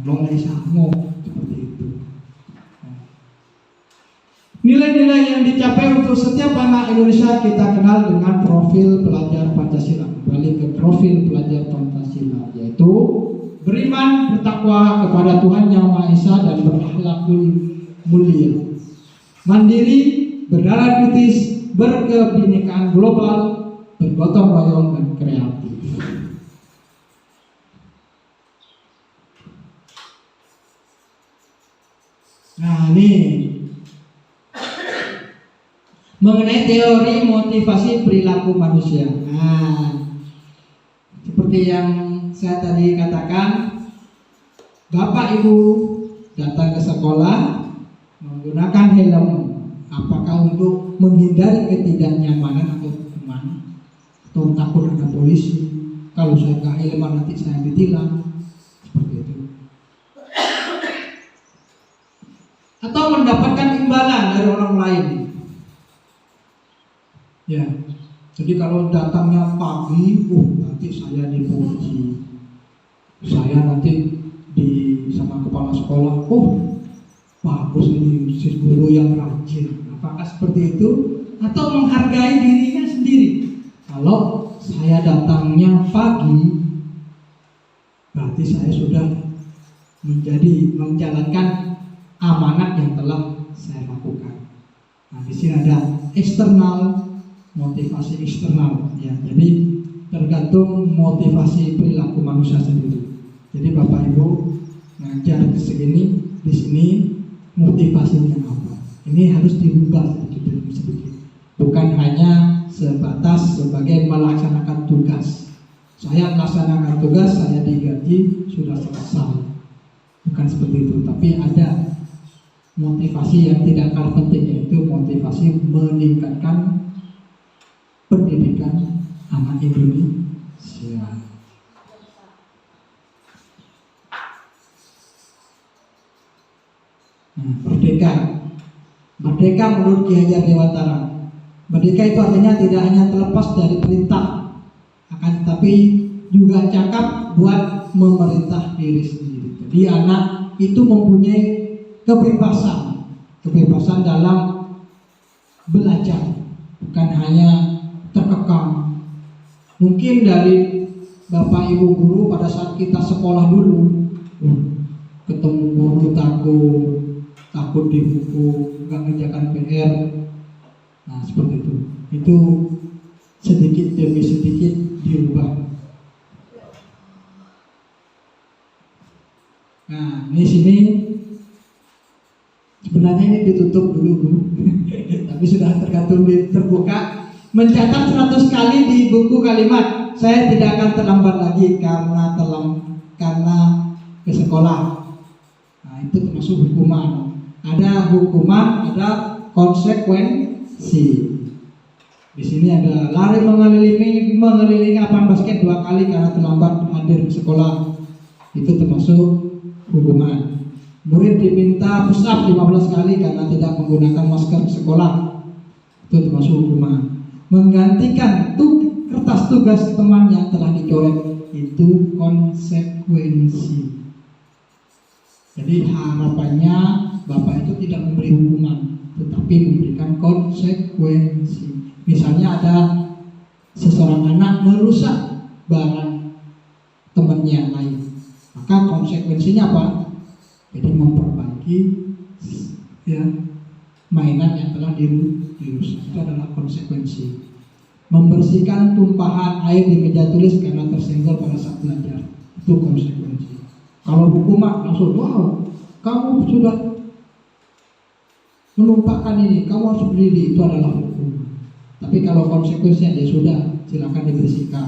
Lolai samo seperti itu. Nilai-nilai yang dicapai untuk setiap anak Indonesia kita kenal dengan profil pelajar Pancasila. Kembali ke profil pelajar Pancasila, yaitu beriman, bertakwa kepada Tuhan Yang Maha Esa dan berakhlak mulia, mandiri, berdarah kritis, berkebinekaan global, bergotong royong dan kreatif. Nah ini mengenai teori motivasi perilaku manusia. Nah, seperti yang saya tadi katakan, Bapak Ibu datang ke sekolah menggunakan helm, apakah untuk menghindari ketidaknyamanan atau teman, atau takut ada polisi? Kalau saya nggak helm nanti saya ditilang, seperti itu. Atau mendapatkan imbalan dari orang lain. Ya, jadi kalau datangnya pagi, nanti saya dipuji, saya nanti sama kepala sekolah, bagus ini si guru yang rajin. Apakah seperti itu? Atau menghargai dirinya sendiri? Kalau saya datangnya pagi, berarti saya sudah menjalankan amanat yang telah saya lakukan. Nah, di sini ada eksternal, motivasi eksternal, ya. Jadi tergantung motivasi perilaku manusia sendiri. Jadi Bapak Ibu ngajar ke sini, di sini motivasinya apa? Ini harus dirubah sedikit demi sedikit. Bukan hanya sebatas sebagai melaksanakan tugas. Saya melaksanakan tugas, saya digaji, sudah selesai. Bukan seperti itu, tapi ada motivasi yang tidak kalah penting, yaitu motivasi meningkatkan pendidikan anak Indonesia. Merdeka menurut Ki Hajar Dewantara. Merdeka itu artinya tidak hanya terlepas dari perintah, akan tetapi juga cakap buat memerintah diri sendiri. Jadi anak itu mempunyai kebebasan dalam belajar, bukan hanya terkekang. Mungkin dari Bapak Ibu guru pada saat kita sekolah dulu, ketemu guru takut dihukum, nggak ngerjakan PR. Nah seperti itu sedikit demi sedikit dirubah. Nah di sini sebenarnya ini ditutup dulu tapi sudah terbuka. Mencatat 100 kali di buku kalimat. Saya tidak akan terlambat lagi karena ke sekolah. Nah itu termasuk hukuman. Ada hukuman, ada konsekuensi. Di sini ada lari mengelilingi lapangan basket 2 kali karena terlambat hadir ke sekolah. Itu termasuk hukuman. Murid diminta push up 15 kali karena tidak menggunakan masker ke sekolah. Itu termasuk hukuman. Menggantikan kertas tugas teman yang telah dicoret, itu konsekuensi. Jadi harapannya Bapak itu tidak memberi hukuman, tetapi memberikan konsekuensi. Misalnya ada seseorang anak merusak barang temannya yang lain, maka konsekuensinya apa? Jadi memperbaiki mainan yang telah dirusak. Itu adalah konsekuensi. Membersihkan tumpahan air di meja tulis karena tersenggol pada saat belajar, itu konsekuensi. Kalau hukuman langsung, kamu sudah menumpahkan ini, kamu harus berdiri, itu adalah hukum. Tapi kalau konsekuensinya dia sudah, silakan dibersihkan.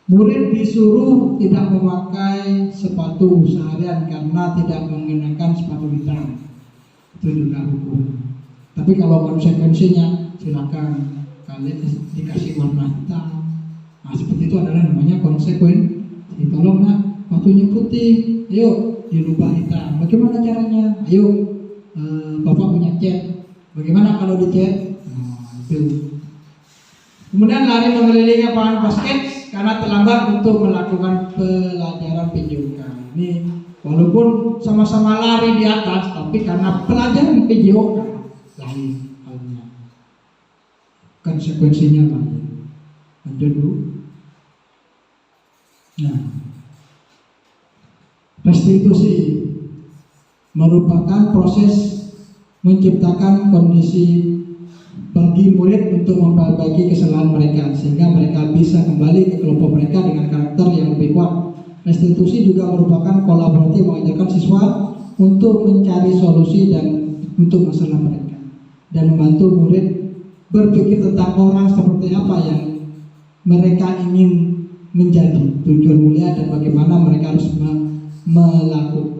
Murid disuruh tidak memakai sepatu seharian karena tidak mengenakan sepatu hitam, itu juga hukum. Tapi kalau konsekuensinya, silakan kalian dikasih warna hitam. Nah seperti itu adalah namanya konsekuensi. Tolong nak, sepatunya putih, ayo dirubah hitam. Bagaimana caranya? Ayo, Bapak punya chat. Bagaimana kalau di chat? Nah, itu. Kemudian lari mengelilingi lapangan basket karena terlambat untuk melakukan pelajaran PJOK. Ini walaupun sama-sama lari di atas, tapi karena pelajaran PJOK lain halnya. Konsekuensinya lain. Lanjut dulu. Nah, restitusi merupakan proses menciptakan kondisi bagi murid untuk memperbaiki kesalahan mereka sehingga mereka bisa kembali ke kelompok mereka dengan karakter yang lebih kuat. Restitusi juga merupakan kolaborasi mengajarkan siswa untuk mencari solusi dan untuk masalah mereka dan membantu murid berpikir tentang orang seperti apa yang mereka ingin menjadi, tujuan mulia dan bagaimana mereka harus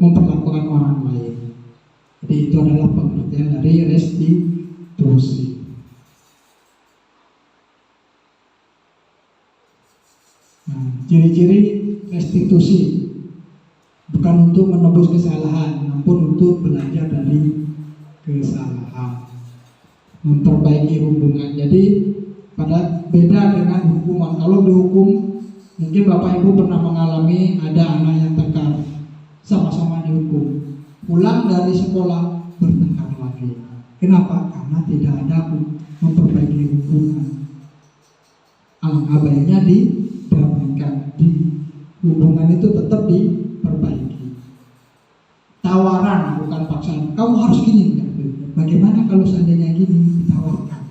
memperlakukan orang lain. Jadi itu adalah pengertian dari restitusi. Nah, ciri-ciri restitusi bukan untuk menebus kesalahan, namun untuk belajar dari kesalahan, memperbaiki hubungan. Jadi pada beda dengan hukuman. Kalau dihukum, mungkin Bapak Ibu pernah mengalami ada anak yang tengkar, sama-sama dihukum, pulang dari sekolah bertengkar lagi. Kenapa? Karena tidak ada memperbaiki hubungan. Alangkah baiknya didamaikan, hubungan itu tetap diperbaiki. Tawaran bukan paksaan. Kamu harus gini, bagaimana kalau seandainya gini, ditawarkan.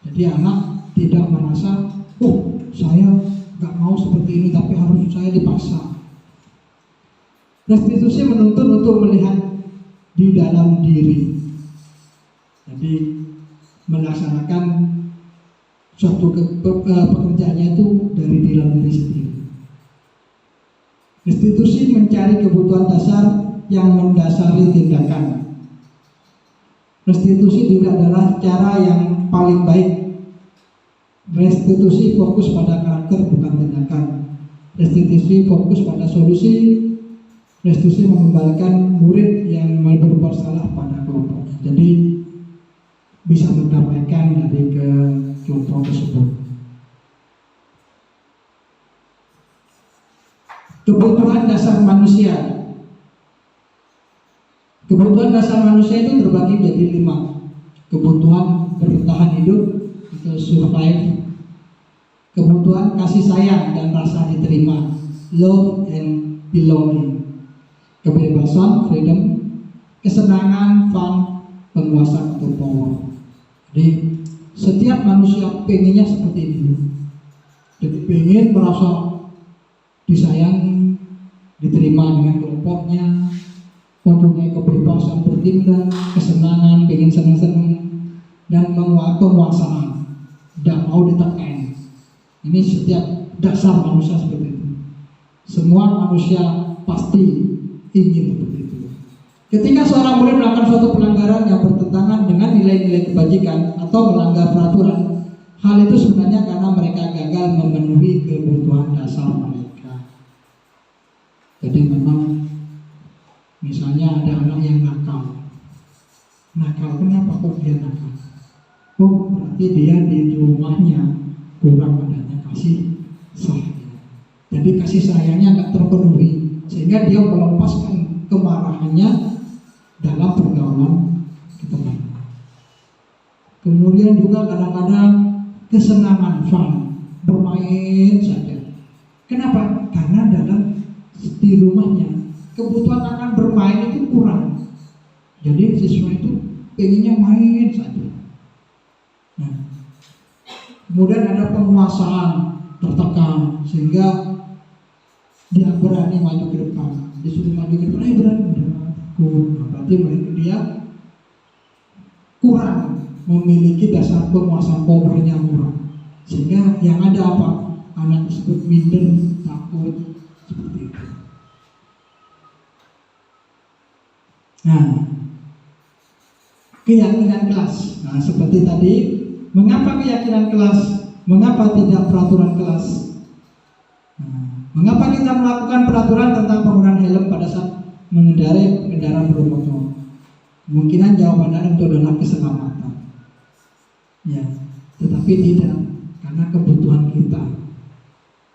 Jadi anak tidak merasa, oh saya nggak mau seperti ini, tapi harus saya dipaksa. Restitusi menuntut untuk melihat di dalam diri. Jadi melaksanakan suatu pekerjaannya itu dari dalam diri sendiri. Restitusi mencari kebutuhan dasar yang mendasari tindakan. Restitusi juga adalah cara yang paling baik. Restitusi fokus pada karakter bukan tindakan. Restitusi fokus pada solusi. Restitusi mengembalikan murid yang berbuat salah pada kelompoknya. Jadi bisa mendamaikan dari ke kelompok tersebut. Kebutuhan dasar manusia. Kebutuhan dasar manusia itu terbagi menjadi 5. Kebutuhan bertahan hidup atau survive. Kebutuhan kasih sayang dan rasa diterima, love and belonging. Kebebasan, freedom. Kesenangan, fun, penguasaan atau power. Jadi setiap manusia pengennya seperti itu. Jadi pengen merasa disayangi, diterima dengan kelompoknya, mempunyai kebebasan bertindak, kesenangan, pengen senang-senang, dan penguasaan, tidak mau ditekan. Ini setiap dasar manusia seperti itu. Semua manusia pasti ingin seperti itu. Ketika seorang murid melakukan suatu pelanggaran yang bertentangan dengan nilai-nilai kebajikan atau melanggar peraturan, hal itu sebenarnya karena mereka gagal memenuhi kebutuhan dasar mereka. Jadi memang misalnya ada anak yang nakal. Kenapa kok dia nakal? Oh, berarti dia di rumahnya kurang adanya kasih sayang. Jadi kasih sayangnya nggak terpenuhi, sehingga dia melepaskan kemarahannya dalam pergaulan teman. Kemudian juga kadang-kadang kesenangan, fun, bermain saja. Kenapa? Karena dalam di rumahnya kebutuhan akan bermain itu kurang. Jadi siswa itu pengennya main saja. Nah, kemudian ada penguasaan tertekan sehingga dia berani maju ke depan. Disuruh maju ke depan, berani. Berarti dia kurang memiliki dasar penguasaan powernya kurang, sehingga yang ada apa? Anak tersebut minder, takut, seperti itu. Nah, keyakinan kelas. Nah, seperti tadi, mengapa keyakinan kelas? Mengapa tidak peraturan kelas? Nah, Mengapa kita melakukan peraturan tentang penggunaan helm pada saat mengendarai kendaraan bermotor? Kemungkinan jawabannya itu adalah keselamatan. Ya, tetapi tidak, karena kebutuhan kita.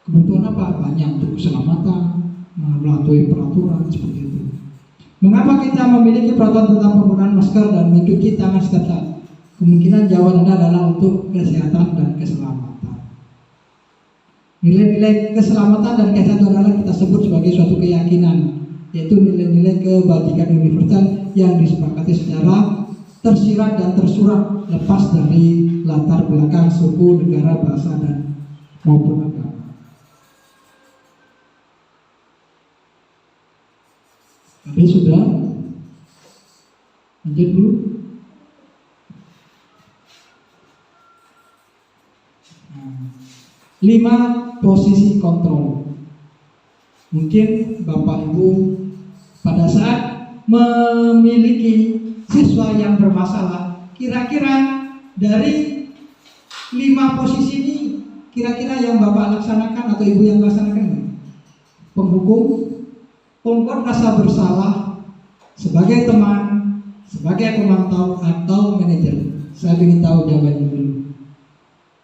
Kebutuhan apa? Banyak, untuk keselamatan, melalui peraturan seperti itu. Mengapa kita memiliki peraturan tentang penggunaan masker dan mencuci tangan setiap saat? Kemungkinan jawabannya adalah untuk kesehatan dan keselamatan. Nilai-nilai keselamatan dan kesehatan adalah kita sebut sebagai suatu keyakinan, yaitu nilai-nilai kebajikan universal yang disepakati secara tersirat dan tersurat, lepas dari latar belakang suku, negara, bahasa, dan maupun agama. Tadi sudah lanjut dulu. Lima posisi kontrol. Mungkin Bapak Ibu pada saat memiliki siswa yang bermasalah, kira-kira dari 5 posisi ini, kira-kira yang Bapak laksanakan atau Ibu yang laksanakan? Penghukum, pembuat rasa bersalah, sebagai teman, sebagai pemantau, atau manajer. Saya ingin tahu jawabannya dulu.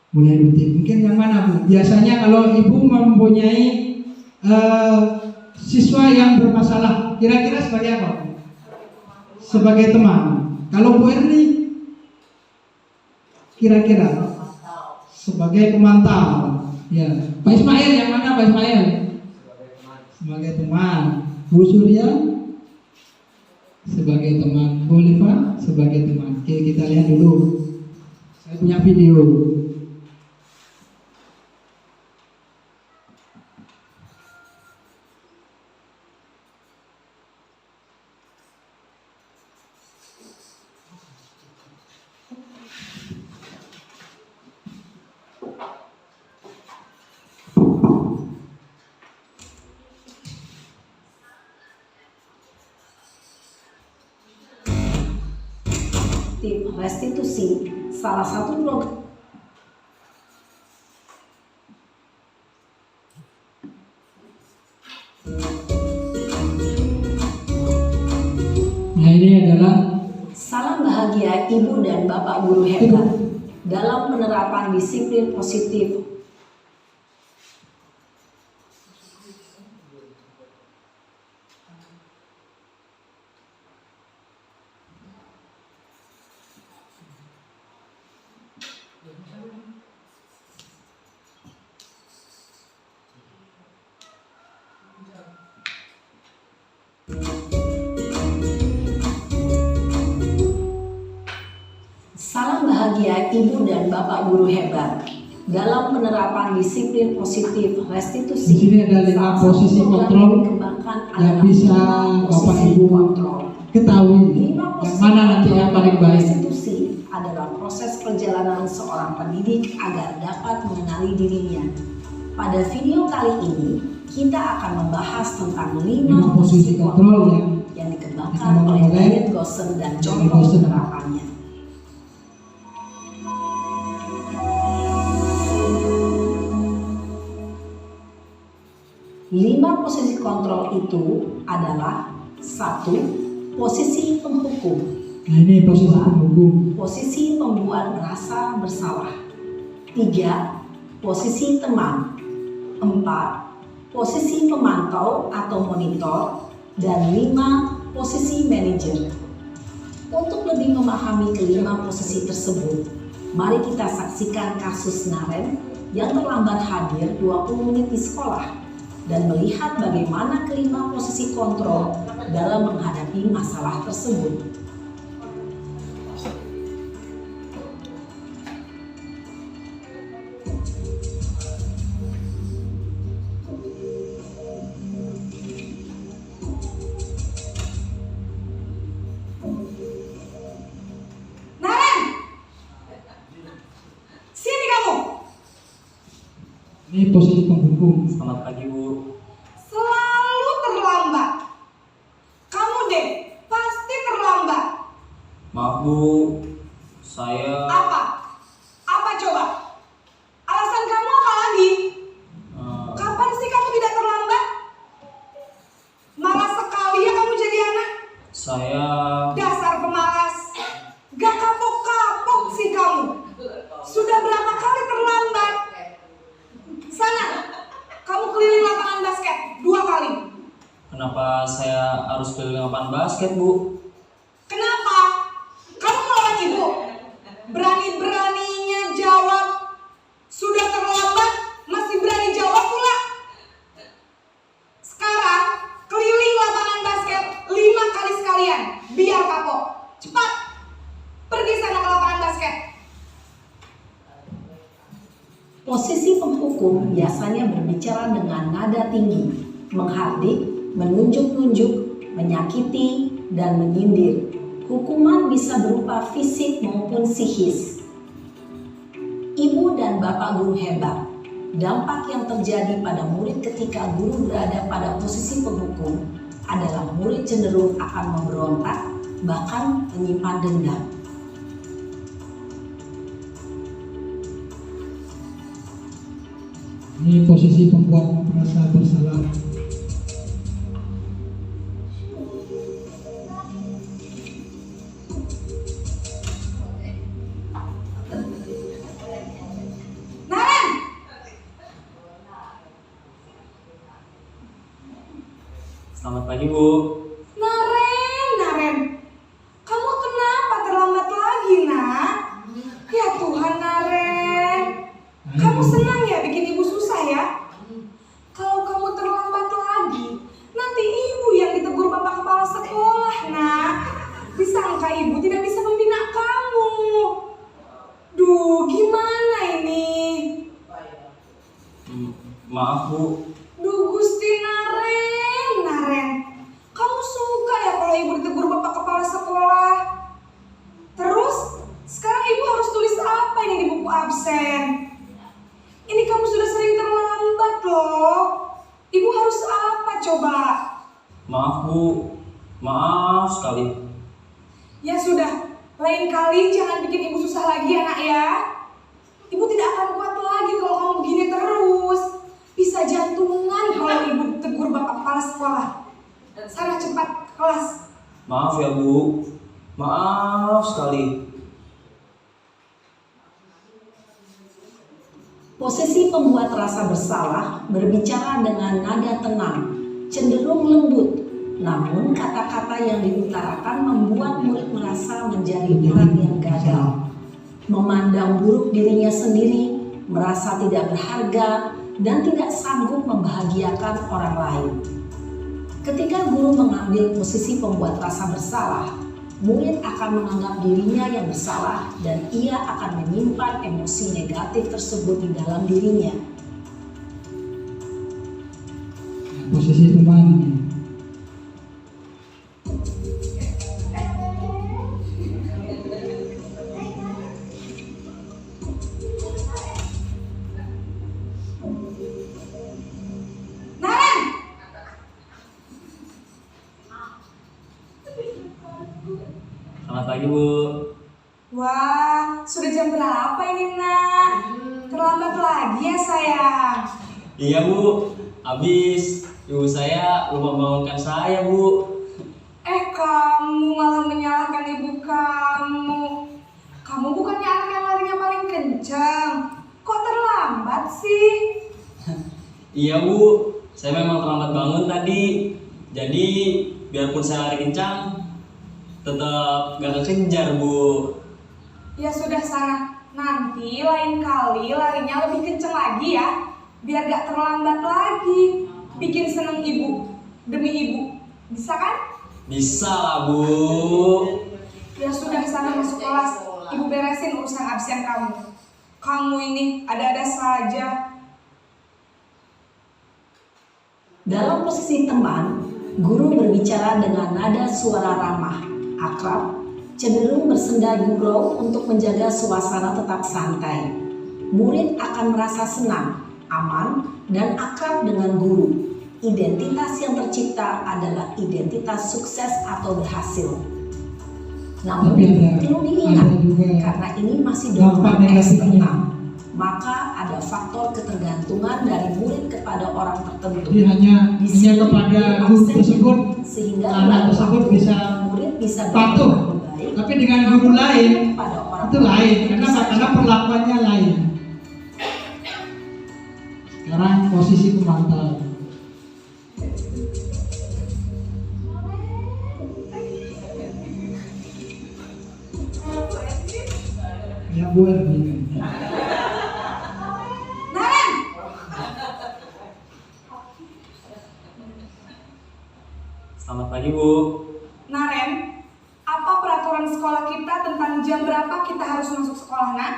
Mulai rutin. Mungkin yang mana, Bu? Biasanya kalau Ibu mempunyai siswa yang bermasalah, kira-kira sebagai apa? Sebagai teman. Kalau Bu Erni, kira-kira sebagai pemantau. Ya. Pak Ismail yang mana, Pak Ismail? Sebagai teman. Bu Surya sebagai teman. Bu Oliva sebagai teman. Oke, kita lihat dulu. Saya punya video.
Tim restitusi, salah satu program.
Nah, ini adalah
Salam bahagia Ibu dan Bapak guru hebat dalam penerapan disiplin positif. Salam bahagia Ibu dan Bapak guru hebat dalam penerapan disiplin positif restitusi.
Di sini ada 5 posisi kontrol yang bisa Bapak Ibu ketahui. Yang mana nanti yang paling baik?
Restitusi adalah proses perjalanan seorang pendidik agar dapat mengenali dirinya. Pada video kali ini kita akan membahas tentang 5 posisi kontrol yang dikembangkan oleh Diane Goshen dan contoh penerapannya. 5 posisi kontrol itu adalah 1. Posisi penghukum.
Nah, ini posisi penghukum.
Posisi pembuat merasa bersalah. 3. Posisi teman. 4. Posisi pemantau atau monitor. Dan 5. Posisi manajer. Untuk lebih memahami kelima posisi tersebut, mari kita saksikan kasus Naren yang terlambat hadir 20 menit di sekolah dan melihat bagaimana kelima posisi kontrol dalam menghadapi masalah tersebut.
Naren, sini kamu.
Ini posisi penghukum.
Selamat pagi, Bu.
Selalu terlambat. Kamu deh, pasti terlambat.
Maaf, Bu. Saya
Apa? Apa coba? Alasan kamu apa lagi? Kapan sih kamu tidak terlambat?
kenapa saya harus keliling lapangan basket, Bu?
Kenapa? Kamu melawan ibu? Berani-beraninya jawab. Sudah terlambat, masih berani jawab pula. Sekarang, keliling lapangan basket 5 kali sekalian. Biar kapok. Cepat. Pergi sana ke lapangan basket.
Posisi penghukum biasanya berbicara dengan nada tinggi, menghardik, menunjuk-nunjuk, menyakiti, dan menyindir. Hukuman bisa berupa fisik maupun psikis. Ibu dan bapak guru hebat. Dampak yang terjadi pada murid ketika guru berada pada posisi penghukum adalah murid cenderung akan memberontak, bahkan menyimpan dendam.
Ini posisi pembuat merasa bersalah.
Naren!
Selamat pagi, Bu.
Naren. Kamu kenapa terlambat lagi, nak? Ya Tuhan, Naren. Kamu senang ya bikin ibu susah ya? Kalau kamu terlambat lagi, nanti ibu yang ditegur bapak kepala sekolah, nak. Disangka ibu tidak bisa membina kamu. Duh, gimana ini?
Maaf, Bu.
Duh, Gusti Naren. Kamu suka ya kalau ibu ditegur bapak kepala sekolah? Terus, sekarang ibu harus tulis apa ini di buku absen? Ini kamu sudah sering terlambat loh. Ibu harus apa coba?
Maaf, Bu. Maaf sekali.
Ya sudah, lain kali jangan bikin ibu susah lagi ya, nak ya. Ibu tidak akan kuat lagi kalau kamu begini terus. Bisa jantungan kalau ibu tegur bapak kepala sekolah. Sana cepat ke kelas.
Maaf ya, Bu. Maaf sekali.
Posisi pembuat rasa bersalah berbicara dengan nada tenang, cenderung lembut. Namun kata-kata yang diutarakan membuat murid merasa menjadi orang yang gagal, memandang buruk dirinya sendiri, merasa tidak berharga, dan tidak sanggup membahagiakan orang lain. Ketika guru mengambil posisi pembuat rasa bersalah, murid akan menganggap dirinya yang bersalah dan ia akan menyimpan emosi negatif tersebut di dalam dirinya.
Posisi teman ini.
Naren!
Selamat pagi, Bu.
Wah, sudah jam berapa ini, nak? Terlambat lagi ya, sayang.
Iya, Bu. Habis ibu saya lupa bangunkan saya, Bu.
Kamu malah menyalahkan ibu kamu. Kamu bukannya anak yang larinya paling kencang. Kok terlambat sih?
Iya, Bu. Saya memang terlambat bangun tadi. Jadi, biarpun saya lari kencang, tetap gak kekejar, Bu.
Ya sudah sana. Nanti lain kali larinya lebih kencang lagi ya. Biar gak terlambat lagi. Bikin seneng ibu. Demi ibu. Bisa kan?
Bisa lah, Bu.
Ya sudah sana masuk kelas. Ibu beresin urusan absen kamu. Kamu ini ada-ada saja.
Dalam posisi teman, guru berbicara dengan nada suara ramah, akrab, cenderung bersenda gurau untuk menjaga suasana tetap santai. Murid akan merasa senang, aman, dan akrab dengan guru. Identitas yang tercipta adalah identitas sukses atau berhasil. Namun
Tapi ada
perlu diingat,
juga
karena ini masih
dampak
dorongan
negatifnya.
eksternal, maka ada faktor ketergantungan dari murid kepada orang tertentu.
Jadi hanya kepada guru tersebut,
sehingga
anak tersebut bisa
murid bisa
patuh.
berlaku baik
Tapi dengan guru lain
pada orang
itu lain,
tertentu
karena
saja.
perlakuannya lain. Sekarang posisi pemantau. buat ini.
Naren,
Selamat pagi, Bu.
Naren, apa peraturan sekolah kita tentang jam berapa kita harus masuk sekolah, Nak?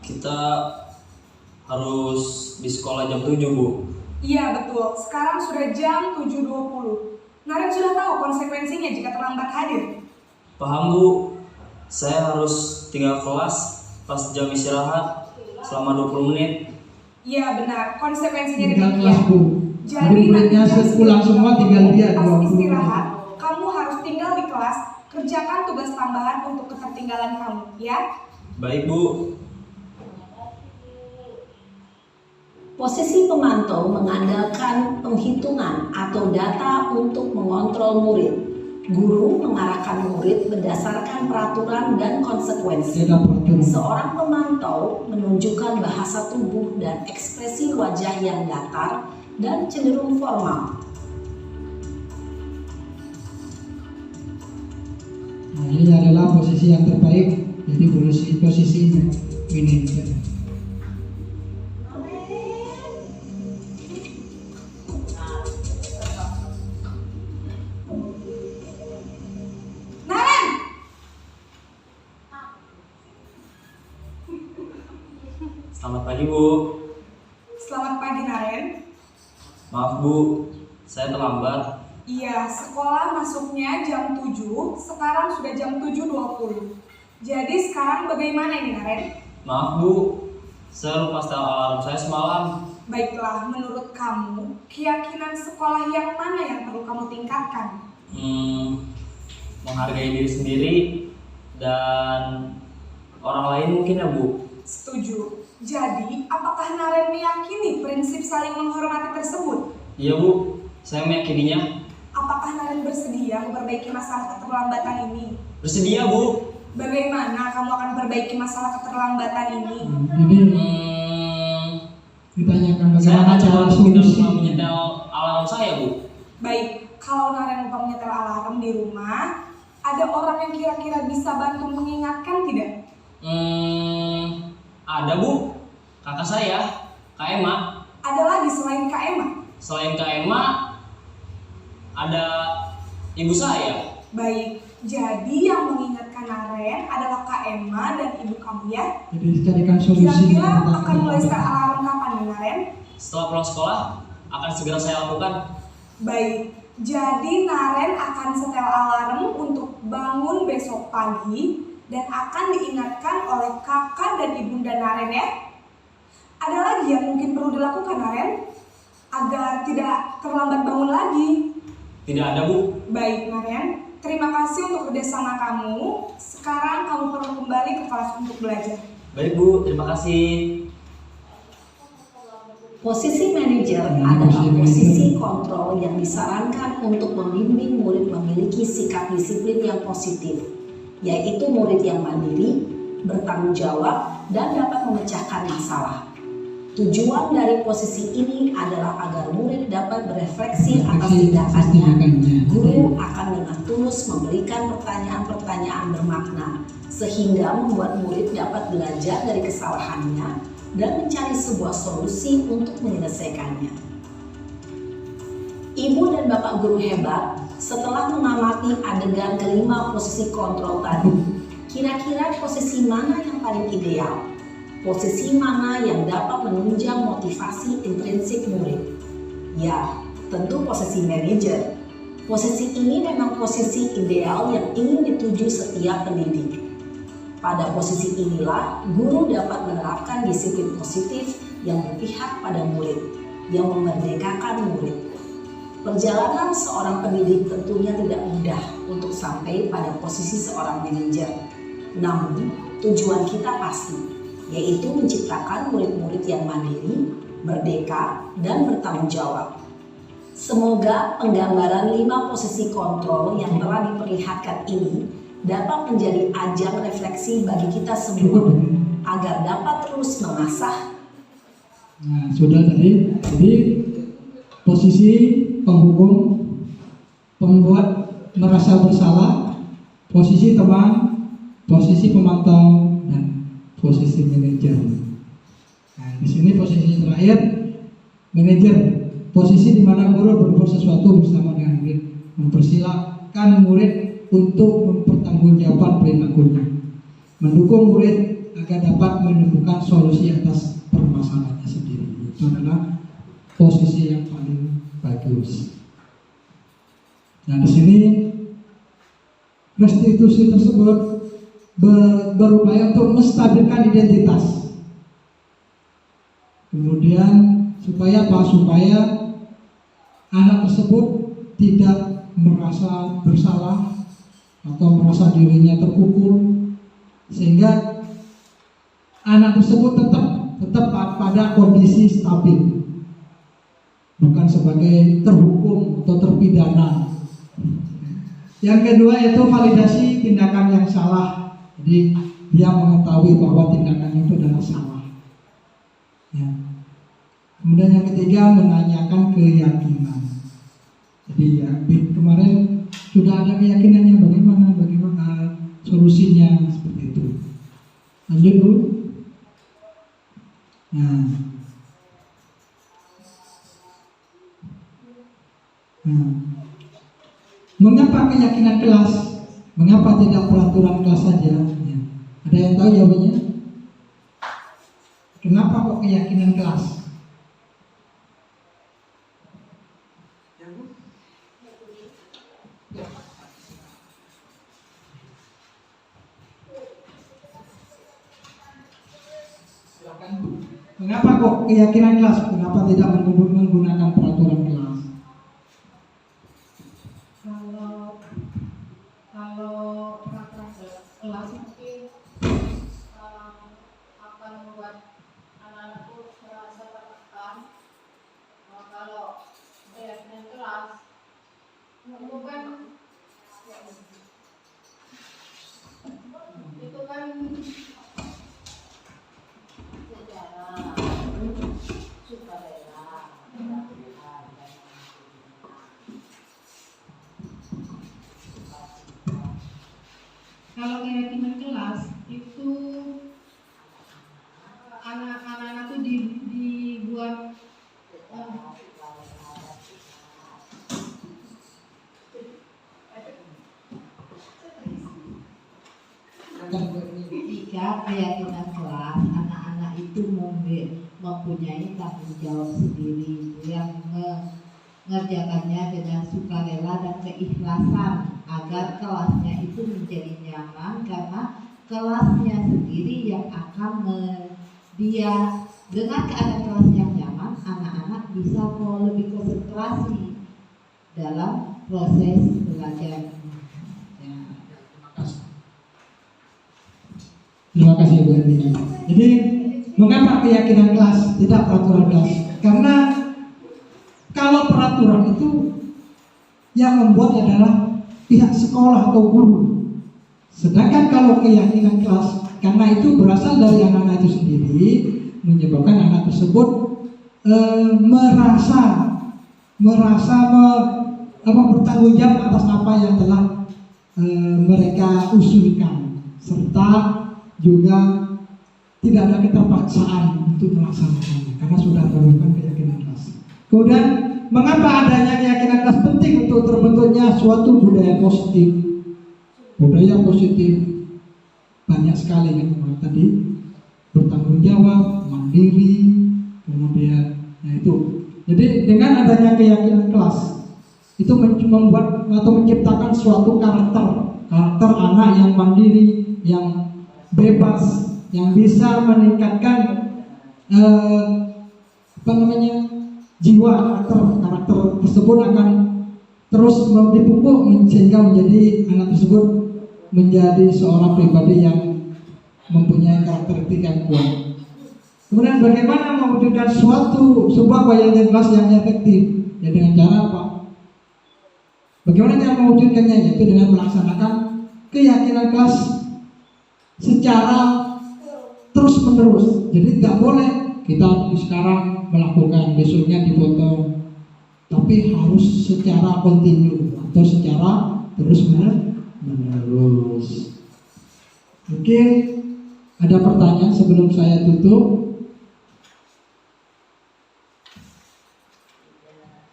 Kita harus di sekolah jam 7, Bu.
Iya betul, sekarang sudah jam 7.20. Naren sudah tahu konsekuensinya jika terlambat hadir.
Paham, Bu. Saya harus tinggal kelas pas jam istirahat selama 20 menit.
Iya benar, konsekuensinya
Tinggal kelas
demikian.
Bu.
Jadi
Murid-muridnya
nanti
pulang semua tinggal dia
pas
20.
istirahat, kamu harus tinggal di kelas, kerjakan tugas tambahan untuk ketertinggalan kamu, ya.
Baik, Bu.
Posisi pemantau mengandalkan penghitungan atau data untuk mengontrol murid. Guru mengarahkan murid berdasarkan peraturan dan konsekuensi.
Ada peraturan.
Seorang pemantau menunjukkan bahasa tubuh dan ekspresi wajah yang datar dan cenderung formal.
Nah, ini adalah posisi yang terbaik. Jadi posisi ini.
Naren,
Selamat pagi, Bu.
selamat pagi Naren.
Maaf, Bu. Saya terlambat.
Iya, sekolah masuknya jam 7, sekarang sudah jam 7.20. Jadi sekarang bagaimana ini Naren?
Maaf, Bu. Saya lupa setel alarm saya semalam.
Baiklah, menurut kamu, keyakinan sekolah yang mana yang perlu kamu tingkatkan?
Menghargai diri sendiri dan orang lain mungkin ya, Bu.
Setuju. Jadi, apakah Naren meyakini prinsip saling menghormati tersebut?
Iya, Bu. Saya meyakininya.
Apakah Naren bersedia memperbaiki masalah keterlambatan ini?
Bersedia, Bu.
Bagaimana kamu akan perbaiki masalah keterlambatan ini?
Ini
Hmm,
ditanyakan
saya
bagaimana cara
tidak
solusi.
lupa menyetel alarm saya, Bu.
Baik, kalau Naren lupa menyetel alarm di rumah, ada orang yang kira-kira bisa bantu mengingatkan tidak?
Ada, Bu. Kakak saya, Kak Emma.
Ada lagi selain Kak Emma?
Selain Kak Emma, ada ibu saya.
Baik, jadi yang mengingatkan Naren adalah Kak Emma dan ibu kamu ya?
Jadi carikan solusi.
Kira-kira akan mulai start alarm kapan ya Naren?
Setelah pulang sekolah, akan segera saya lakukan.
Baik, jadi Naren akan setel alarm untuk bangun besok pagi dan akan diingatkan oleh kakak dan ibunda Naren ya. Ada lagi yang mungkin perlu dilakukan Naren agar tidak terlambat bangun lagi.
Tidak ada, Bu.
Baik Naren, terima kasih untuk kerjasama kamu. Sekarang kamu perlu kembali ke kelas untuk belajar.
Baik, Bu. Terima kasih.
Posisi manajer adalah posisi kontrol yang disarankan untuk membimbing murid memiliki sikap disiplin yang positif, yaitu murid yang mandiri, bertanggung jawab, dan dapat memecahkan masalah. Tujuan dari posisi ini adalah agar murid dapat berefleksi atas tindakannya. Guru akan dengan tulus memberikan pertanyaan-pertanyaan bermakna, sehingga membuat murid dapat belajar dari kesalahannya dan mencari sebuah solusi untuk menyelesaikannya. Ibu dan bapak guru hebat, setelah mengamati adegan kelima posisi kontrol tadi, kira-kira posisi mana yang paling ideal? Posisi mana yang dapat menunjang motivasi intrinsik murid? Ya, tentu posisi manajer. Posisi ini memang posisi ideal yang ingin dituju setiap pendidik. Pada posisi inilah, guru dapat menerapkan disiplin positif yang berpihak pada murid, yang memerdekakan murid. Perjalanan seorang pendidik tentunya tidak mudah untuk sampai pada posisi seorang manajer. Namun, tujuan kita pasti, yaitu menciptakan murid-murid yang mandiri, merdeka, dan bertanggung jawab. Semoga penggambaran 5 posisi kontrol yang telah diperlihatkan ini dapat menjadi ajang refleksi bagi kita semua agar dapat terus mengasah.
Nah, sudah tadi. Jadi posisi penghukum, pembuat merasa bersalah, posisi teman, posisi pemantau, dan posisi manajer. Nah, di sini posisi terakhir manajer, posisi di mana guru berbuat sesuatu bersama dengan murid, mempersilahkan murid untuk mempertanggungjawabkan perilakunya, mendukung murid agar dapat menemukan solusi atas permasalahannya sendiri. Itu adalah posisi yang paling bagus. Nah, di sini restitusi tersebut berupaya untuk menstabilkan identitas. Kemudian supaya apa? Supaya anak tersebut tidak merasa bersalah atau merasa dirinya terpukul, sehingga anak tersebut tetap pada kondisi stabil, bukan sebagai terhukum atau terpidana. Yang kedua yaitu validasi tindakan yang salah. Jadi dia mengetahui bahwa tindakannya itu adalah salah. Ya. Kemudian yang ketiga menanyakan keyakinan. Jadi ya kemarin sudah ada keyakinannya, bagaimana solusinya, seperti itu. Lanjut dulu. Mengapa keyakinan kelas? Mengapa tidak peraturan kelas saja? Ya. Ada yang tahu jawabannya? Kenapa kok keyakinan kelas? Mengapa kok keyakinan kelas? Kenapa tidak menggunakan peraturan kelas?
Kalau peraturan kelas mungkin akan membuat anak-anak itu merasa tertekan. Kalau keyakinan kelas itu kan sejarah sukarela. Kalau keyakinan kelas itu anak-anak itu dibuat
Ketika keyakinan kelas, anak-anak itu mempunyai tanggung jawab sendiri yang mengerjakannya dengan sukarela dan keikhlasan agar kelasnya itu menjadi nyaman, karena kelasnya sendiri yang akan dia dengan keadaan kelas yang nyaman, anak-anak bisa lebih konsentrasi dalam proses belajar.
Terima kasih Bu Erni. Jadi mengapa keyakinan kelas tidak peraturan kelas? Karena kalau peraturan itu yang membuat adalah pihak sekolah atau guru. Sedangkan kalau keyakinan kelas, karena itu berasal dari anak-anak itu sendiri, menyebabkan anak tersebut merasa bertanggung jawab atas apa yang telah mereka usulkan, serta juga tidak ada keterpaksaan untuk melaksanakannya karena sudah merupakan keyakinan kelas. Kemudian mengapa adanya keyakinan kelas penting untuk terbentuknya suatu budaya positif? Budaya positif banyak sekali kan tadi, bertanggung jawab, mandiri, kemudian itu. Jadi dengan adanya keyakinan kelas itu membuat atau menciptakan suatu karakter anak yang mandiri, yang bebas, yang bisa meningkatkan jiwa karakter tersebut akan terus dipupuk sehingga menjadi anak tersebut menjadi seorang pribadi yang mempunyai karakteristik yang kuat. Kemudian bagaimana mewujudkan sebuah keyakinan kelas yang efektif? Ya dengan cara apa? Bagaimana cara mewujudkannya? Yaitu dengan melaksanakan keyakinan kelas secara terus menerus. Jadi tidak boleh kita sekarang melakukan, besoknya dipotong, tapi harus secara kontinu atau secara terus menerus. Mungkin Ada pertanyaan sebelum saya tutup?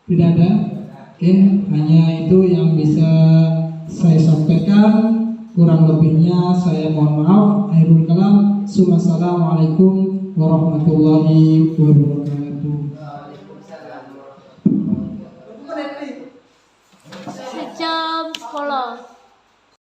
Tidak ada? Oke, hanya itu yang bisa saya sampaikan. Kurang lebihnya saya mohon maaf. Akhirul kalam. Assalamualaikum warahmatullahi wabarakatuh.